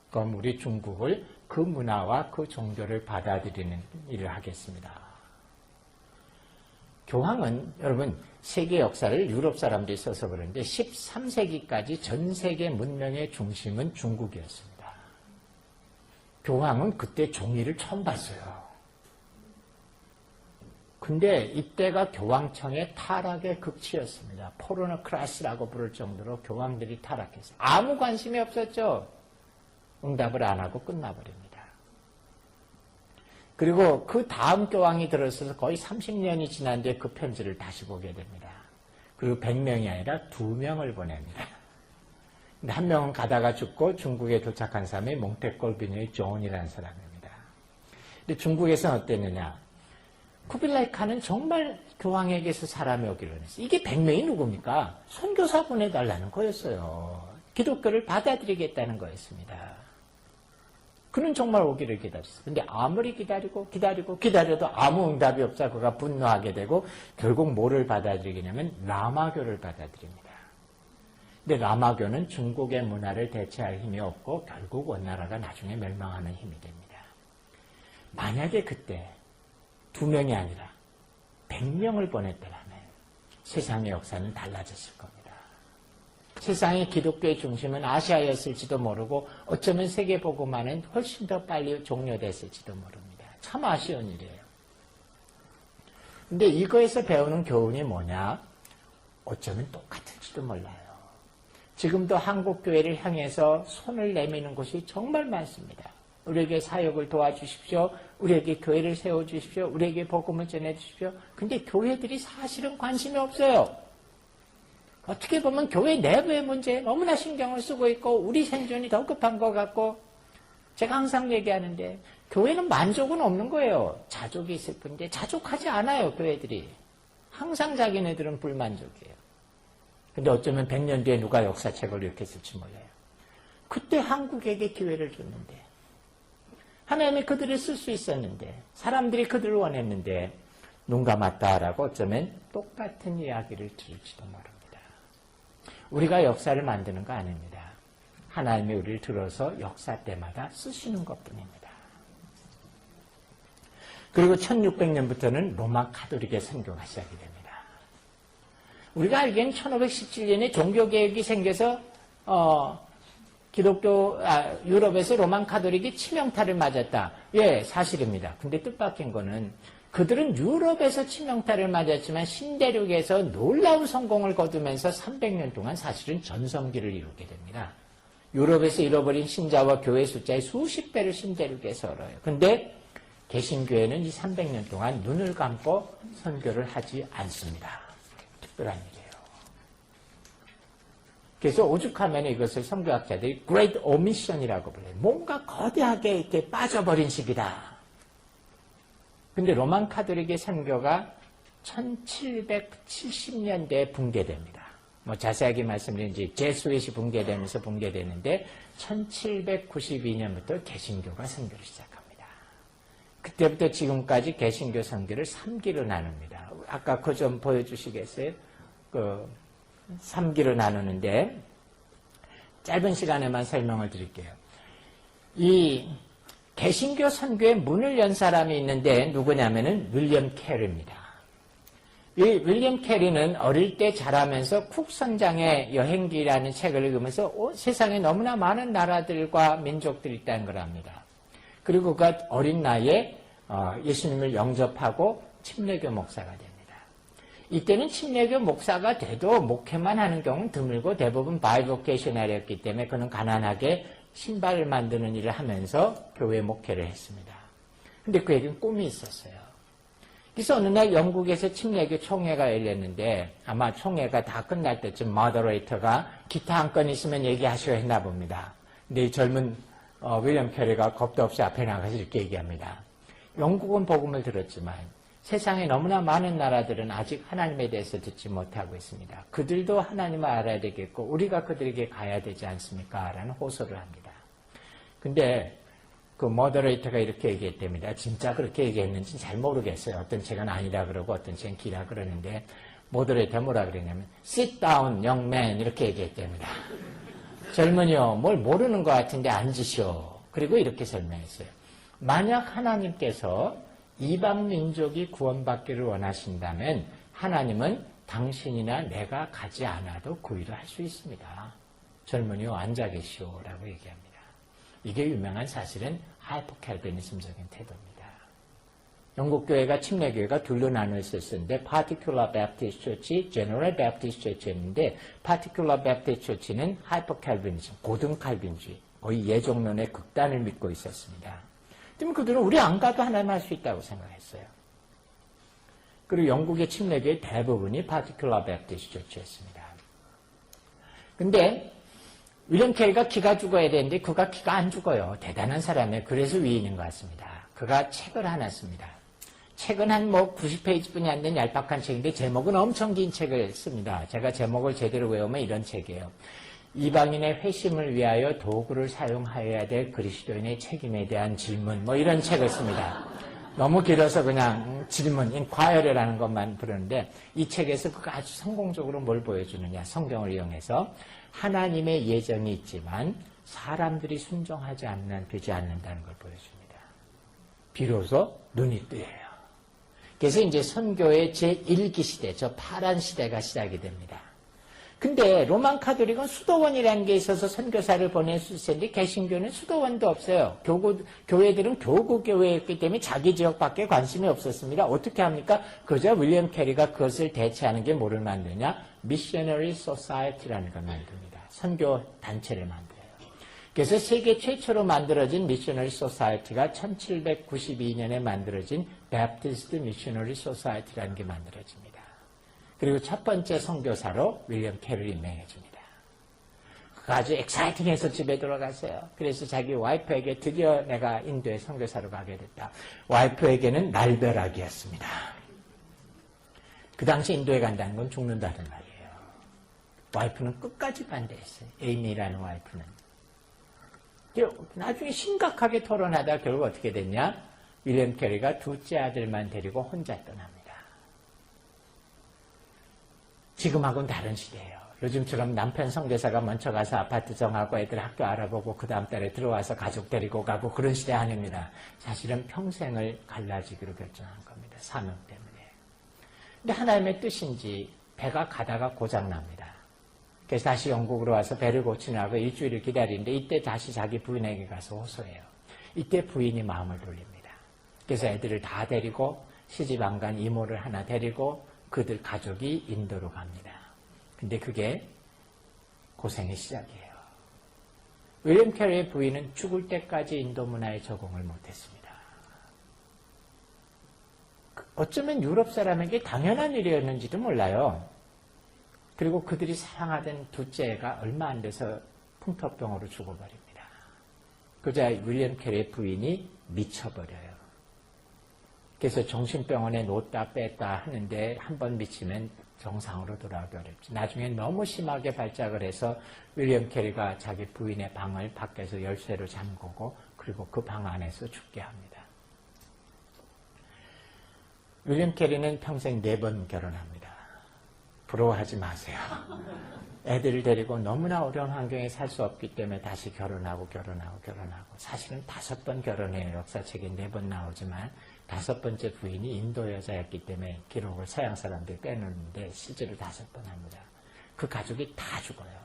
그럼 우리 중국을 그 문화와 그 종교를 받아들이는 일을 하겠습니다. 교황은 여러분 세계 역사를 유럽 사람들이 써서 그런데 13세기까지 전 세계 문명의 중심은 중국이었습니다. 교황은 그때 종이를 처음 봤어요. 근데 이때가 교황청의 타락의 극치였습니다. 포르노크라시라고 부를 정도로 교황들이 타락했어요. 아무 관심이 없었죠. 응답을 안 하고 끝나버립니다. 그리고 그 다음 교황이 들어서서 거의 30년이 지난 뒤에 그 편지를 다시 보게 됩니다. 그리고 100명이 아니라 2명을 보냅니다. 근데 한 명은 가다가 죽고 중국에 도착한 사람이 몽테콜비니의 존이라는 사람입니다. 근데 중국에서는 어땠느냐? 쿠빌라이 칸은 정말 교황에게서 사람이 오기를 원했어요. 이게 100명이 누굽니까? 선교사 보내달라는 거였어요. 기독교를 받아들이겠다는 거였습니다. 그는 정말 오기를 기다렸어요. 근데 아무리 기다려도 아무 응답이 없자 그가 분노하게 되고 결국 뭐를 받아들이냐면 라마교를 받아들입니다. 근데 라마교는 중국의 문화를 대체할 힘이 없고 결국 원나라가 나중에 멸망하는 힘이 됩니다. 만약에 그때 2명이 아니라 100명을 보냈더라면 세상의 역사는 달라졌을 겁니다. 세상의 기독교의 중심은 아시아였을지도 모르고 어쩌면 세계복음화는 훨씬 더 빨리 종료됐을지도 모릅니다. 참 아쉬운 일이에요. 근데 이거에서 배우는 교훈이 뭐냐? 어쩌면 똑같을지도 몰라요. 지금도 한국교회를 향해서 손을 내미는 곳이 정말 많습니다. 우리에게 사역을 도와주십시오. 우리에게 교회를 세워주십시오. 우리에게 복음을 전해주십시오. 근데 교회들이 사실은 관심이 없어요. 어떻게 보면 교회 내부의 문제에 너무나 신경을 쓰고 있고 우리 생존이 더 급한 것 같고 제가 항상 얘기하는데 교회는 만족은 없는 거예요. 자족이 있을 뿐인데 자족하지 않아요. 교회들이. 항상 자기네들은 불만족이에요. 근데 어쩌면 100년 뒤에 누가 역사책을 이렇게 쓸지 몰라요. 그때 한국에게 기회를 줬는데 하나님이 그들을 쓸 수 있었는데 사람들이 그들을 원했는데 눈 감았다라고 어쩌면 똑같은 이야기를 들을지도 모릅니다. 우리가 역사를 만드는 거 아닙니다. 하나님이 우리를 들어서 역사 때마다 쓰시는 것뿐입니다. 그리고 1600년부터는 로마 카톨릭의 선교가 시작이 됩니다. 우리가 알기에는 1517년에 종교개혁이 생겨서 유럽에서 로만 카톨릭이 치명타를 맞았다. 예, 사실입니다. 근데 뜻밖인 거는 그들은 유럽에서 치명타를 맞았지만 신대륙에서 놀라운 성공을 거두면서 300년 동안 사실은 전성기를 이루게 됩니다. 유럽에서 잃어버린 신자와 교회 숫자의 수십 배를 신대륙에서 얻어요. 근데 개신교회는 이 300년 동안 눈을 감고 선교를 하지 않습니다. 특별한 일이에요. 그래서 오죽하면 이것을 선교학자들이 Great Omission이라고 불러요. 뭔가 거대하게 이렇게 빠져버린 시기다. 근데 로만 카톨릭의 선교가 1770년대에 붕괴됩니다. 뭐 자세하게 말씀드리면 이제 제수잇이 붕괴되는데 1792년부터 개신교가 선교를 시작합니다. 그때부터 지금까지 개신교 선교를 3기로 나눕니다. 아까 그거 좀 보여주시겠어요? 3기로 나누는데 짧은 시간에만 설명을 드릴게요. 이 개신교 선교의 문을 연 사람이 있는데 누구냐면은 윌리엄 캐리입니다. 이 윌리엄 캐리는 어릴 때 자라면서 쿡 선장의 여행기라는 책을 읽으면서 세상에 너무나 많은 나라들과 민족들이 있다는 걸 압니다. 그리고 그 어린 나이에 예수님을 영접하고 침례교 목사가 됩니다. 이때는 침례교 목사가 돼도 목회만 하는 경우는 드물고 대부분 바이보케이셔널이었기 때문에 그는 가난하게 신발을 만드는 일을 하면서 교회 목회를 했습니다. 근데 그에게는 꿈이 있었어요. 그래서 어느 날 영국에서 침례교 총회가 열렸는데 아마 총회가 다 끝날 때쯤 모더레이터가 기타 한 건 있으면 얘기하시오 했나 봅니다. 근데 이 젊은 윌리엄 캐리가 겁도 없이 앞에 나가서 이렇게 얘기합니다. 영국은 복음을 들었지만 세상에 너무나 많은 나라들은 아직 하나님에 대해서 듣지 못하고 있습니다. 그들도 하나님을 알아야 되겠고 우리가 그들에게 가야 되지 않습니까? 라는 호소를 합니다. 근데 그 모더레이터가 이렇게 얘기했답니다. 진짜 그렇게 얘기했는지 잘 모르겠어요. 어떤 책은 아니라 그러고 어떤 책은 기라 그러는데 모더레이터가 뭐라 그랬냐면 sit down young man 이렇게 얘기했답니다. 젊은이요 뭘 모르는 것 같은데 앉으시오. 그리고 이렇게 설명했어요. 만약 하나님께서 이방 민족이 구원받기를 원하신다면 하나님은 당신이나 내가 가지 않아도 그 일을 할 수 있습니다. 젊은이요 앉아 계시오라고 얘기합니다. 이게 유명한 사실은 하이퍼칼비니즘적인 태도입니다. 영국 교회가 침례교회가 둘로 나눠 있었는데 Particular Baptist Church, General Baptist Church였는데 Particular Baptist Church는 하이퍼칼비니즘, 고등 칼빈주의, 거의 예종론의 극단을 믿고 있었습니다. 그러면 그들은 우리 안 가도 하나님 할 수 있다고 생각했어요. 그리고 영국의 침례교회 대부분이 Particular Baptist Church였습니다. 근데 윌리엄 캐리가 기가 죽어야 되는데 그가 기가 안 죽어요. 대단한 사람이에요. 그래서 위인인 것 같습니다. 그가 책을 하나 씁니다. 책은 한 90페이지뿐이 안 된 얄팍한 책인데 제목은 엄청 긴 책을 씁니다. 제가 제목을 제대로 외우면 이런 책이에요. 이방인의 회심을 위하여 도구를 사용하여야 될 그리스도인의 책임에 대한 질문 이런 책을 씁니다. 너무 길어서 그냥 질문, 인콰이어라는 것만 부르는데 이 책에서 그가 아주 성공적으로 뭘 보여주느냐. 성경을 이용해서 하나님의 예정이 있지만 사람들이 순종하지 않는 되지 않는다는 걸 보여줍니다. 비로소 눈이 뜨여요. 그래서 이제 선교의 제1기 시대, 저 파란 시대가 시작이 됩니다. 근데 로만 카톨릭은 수도원이라는 게 있어서 선교사를 보낼 수 있었는데 개신교는 수도원도 없어요. 교회들은 교구 교회였기 때문에 자기 지역밖에 관심이 없었습니다. 어떻게 합니까? 그저 윌리엄 캐리가 그것을 대체하는 게 뭐를 만드냐? 미셔너리 소사이티라는 걸 만듭니다. 선교 단체를 만들어요. 그래서 세계 최초로 만들어진 미셔너리 소사이티가 1792년에 만들어진 베프티스트 미셔너리 소사이티라는 게 만들어집니다. 그리고 첫 번째 선교사로 윌리엄 캐리를 임명해줍니다. 그가 아주 엑사이팅해서 집에 돌아갔어요. 그래서 자기 와이프에게 드디어 내가 인도에 선교사로 가게 됐다. 와이프에게는 날벼락이었습니다. 그 당시 인도에 간다는 건 죽는다는 말이에요. 와이프는 끝까지 반대했어요. 에이미라는 와이프는. 나중에 심각하게 토론하다 결국 어떻게 됐냐? 윌리엄 캐리가 둘째 아들만 데리고 혼자 떠납니다. 지금하고는 다른 시대예요. 요즘처럼 남편 선교사가 먼저 가서 아파트 정하고 애들 학교 알아보고 그 다음 달에 들어와서 가족 데리고 가고 그런 시대 아닙니다. 사실은 평생을 갈라지기로 결정한 겁니다. 사명 때문에. 근데 하나님의 뜻인지 배가 가다가 고장납니다. 그래서 다시 영국으로 와서 배를 고치느라고 일주일을 기다리는데 이때 다시 자기 부인에게 가서 호소해요. 이때 부인이 마음을 돌립니다. 그래서 애들을 다 데리고 시집 안 간 이모를 하나 데리고 그들 가족이 인도로 갑니다. 근데 그게 고생의 시작이에요. 윌리엄 캐리의 부인은 죽을 때까지 인도 문화에 적응을 못했습니다. 어쩌면 유럽 사람에게 당연한 일이었는지도 몰라요. 그리고 그들이 사랑하던 둘째 애가 얼마 안 돼서 풍토병으로 죽어버립니다. 그러자 윌리엄 캐리의 부인이 미쳐버려요. 그래서 정신병원에 놓다 뺐다 하는데 한 번 미치면 정상으로 돌아오기 어렵지. 나중에 너무 심하게 발작을 해서 윌리엄 캐리가 자기 부인의 방을 밖에서 열쇠로 잠그고 그리고 그 방 안에서 죽게 합니다. 윌리엄 캐리는 평생 4번 결혼합니다. 부러워하지 마세요. 애들을 데리고 너무나 어려운 환경에 살 수 없기 때문에 다시 결혼하고 사실은 5번 결혼해요. 역사책에 4번 나오지만 5번째 부인이 인도 여자였기 때문에 기록을 서양 사람들이 빼놓는데 실제로 5번 합니다. 그 가족이 다 죽어요.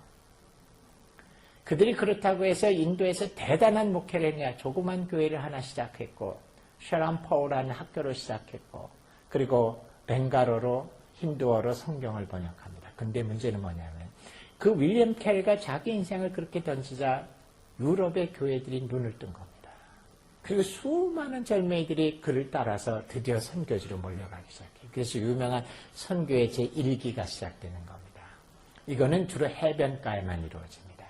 그들이 그렇다고 해서 인도에서 대단한 목회를 했냐. 조그만 교회를 하나 시작했고 샤람포우라는 학교를 시작했고 그리고 벵갈어로 힌두어로 성경을 번역합니다. 근데 문제는 뭐냐면 그 윌리엄 캐리가 자기 인생을 그렇게 던지자 유럽의 교회들이 눈을 뜬 겁니다. 그리고 수많은 젊은이들이 그를 따라서 드디어 선교지로 몰려가기 시작해요. 그래서 유명한 선교의 제1기가 시작되는 겁니다. 이거는 주로 해변가에만 이루어집니다.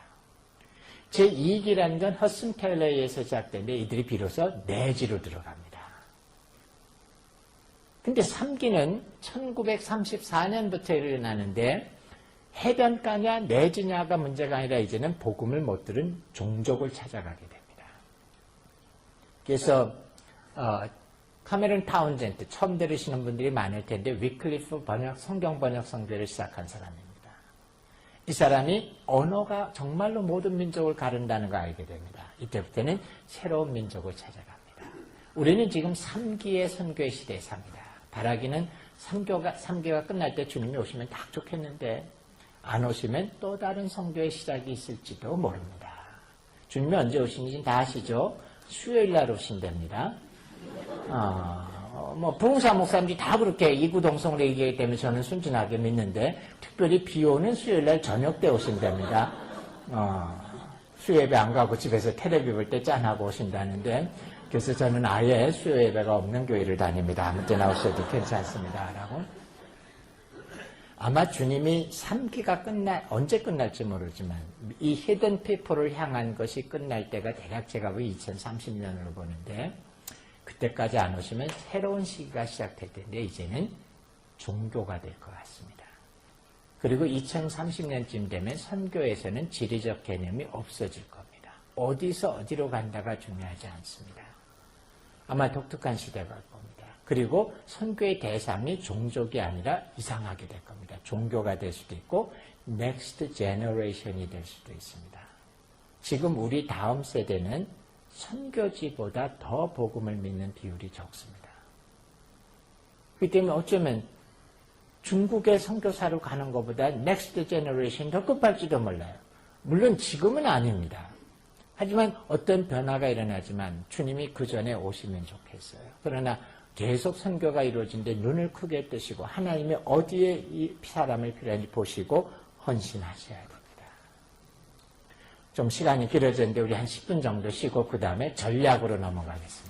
제2기라는 건 허슨 텔러에 의해서 시작되는데 이들이 비로소 내지로 들어갑니다. 근데 3기는 1934년부터 일어나는데 해변가냐 내지냐가 문제가 아니라 이제는 복음을 못 들은 종족을 찾아가게 됩니다. 그래서 카메론 타운젠트 처음 들으시는 분들이 많을 텐데 위클리프 성경 번역 성대를 시작한 사람입니다. 이 사람이 언어가 정말로 모든 민족을 가른다는 걸 알게 됩니다. 이때부터는 새로운 민족을 찾아갑니다. 우리는 지금 3기의 선교의 시대에 삽니다. 바라기는 3기가 끝날 때 주님이 오시면 딱 좋겠는데 안 오시면 또 다른 선교의 시작이 있을지도 모릅니다. 주님이 언제 오시는지 다 아시죠? 수요일 날 오신답니다. 부흥사 목사님들이 다 그렇게 이구동성으로 얘기하기 때문에 저는 순진하게 믿는데 특별히 비 오는 수요일 날 저녁 때 오신답니다. 수요예배 안 가고 집에서 텔레비 볼 때 짠하고 오신다는데 그래서 저는 아예 수요예배가 없는 교회를 다닙니다. 아무 때나 오셔도 괜찮습니다. 라고. 아마 주님이 3기가 언제 끝날지 모르지만 이 히든 피플을 향한 것이 끝날 때가 대략 제가 2030년으로 보는데 그때까지 안 오시면 새로운 시기가 시작될 텐데 이제는 종교가 될 것 같습니다. 그리고 2030년쯤 되면 선교에서는 지리적 개념이 없어질 겁니다. 어디서 어디로 간다가 중요하지 않습니다. 아마 독특한 시대가 올 겁니다. 그리고 선교의 대상이 종족이 아니라 이상하게 될 겁니다. 종교가 될 수도 있고 넥스트 제너레이션이 될 수도 있습니다. 지금 우리 다음 세대는 선교지보다 더 복음을 믿는 비율이 적습니다. 그렇기 때문에 어쩌면 중국의 선교사로 가는 것보다 넥스트 제너레이션이 더 급할지도 몰라요. 물론 지금은 아닙니다. 하지만 어떤 변화가 일어나지만 주님이 그 전에 오시면 좋겠어요. 그러나 계속 선교가 이루어진데 눈을 크게 뜨시고 하나님이 어디에 이 사람을 필요한지 보시고 헌신하셔야 됩니다. 좀 시간이 길어졌는데 우리 한 10분 정도 쉬고 그 다음에 전략으로 넘어가겠습니다.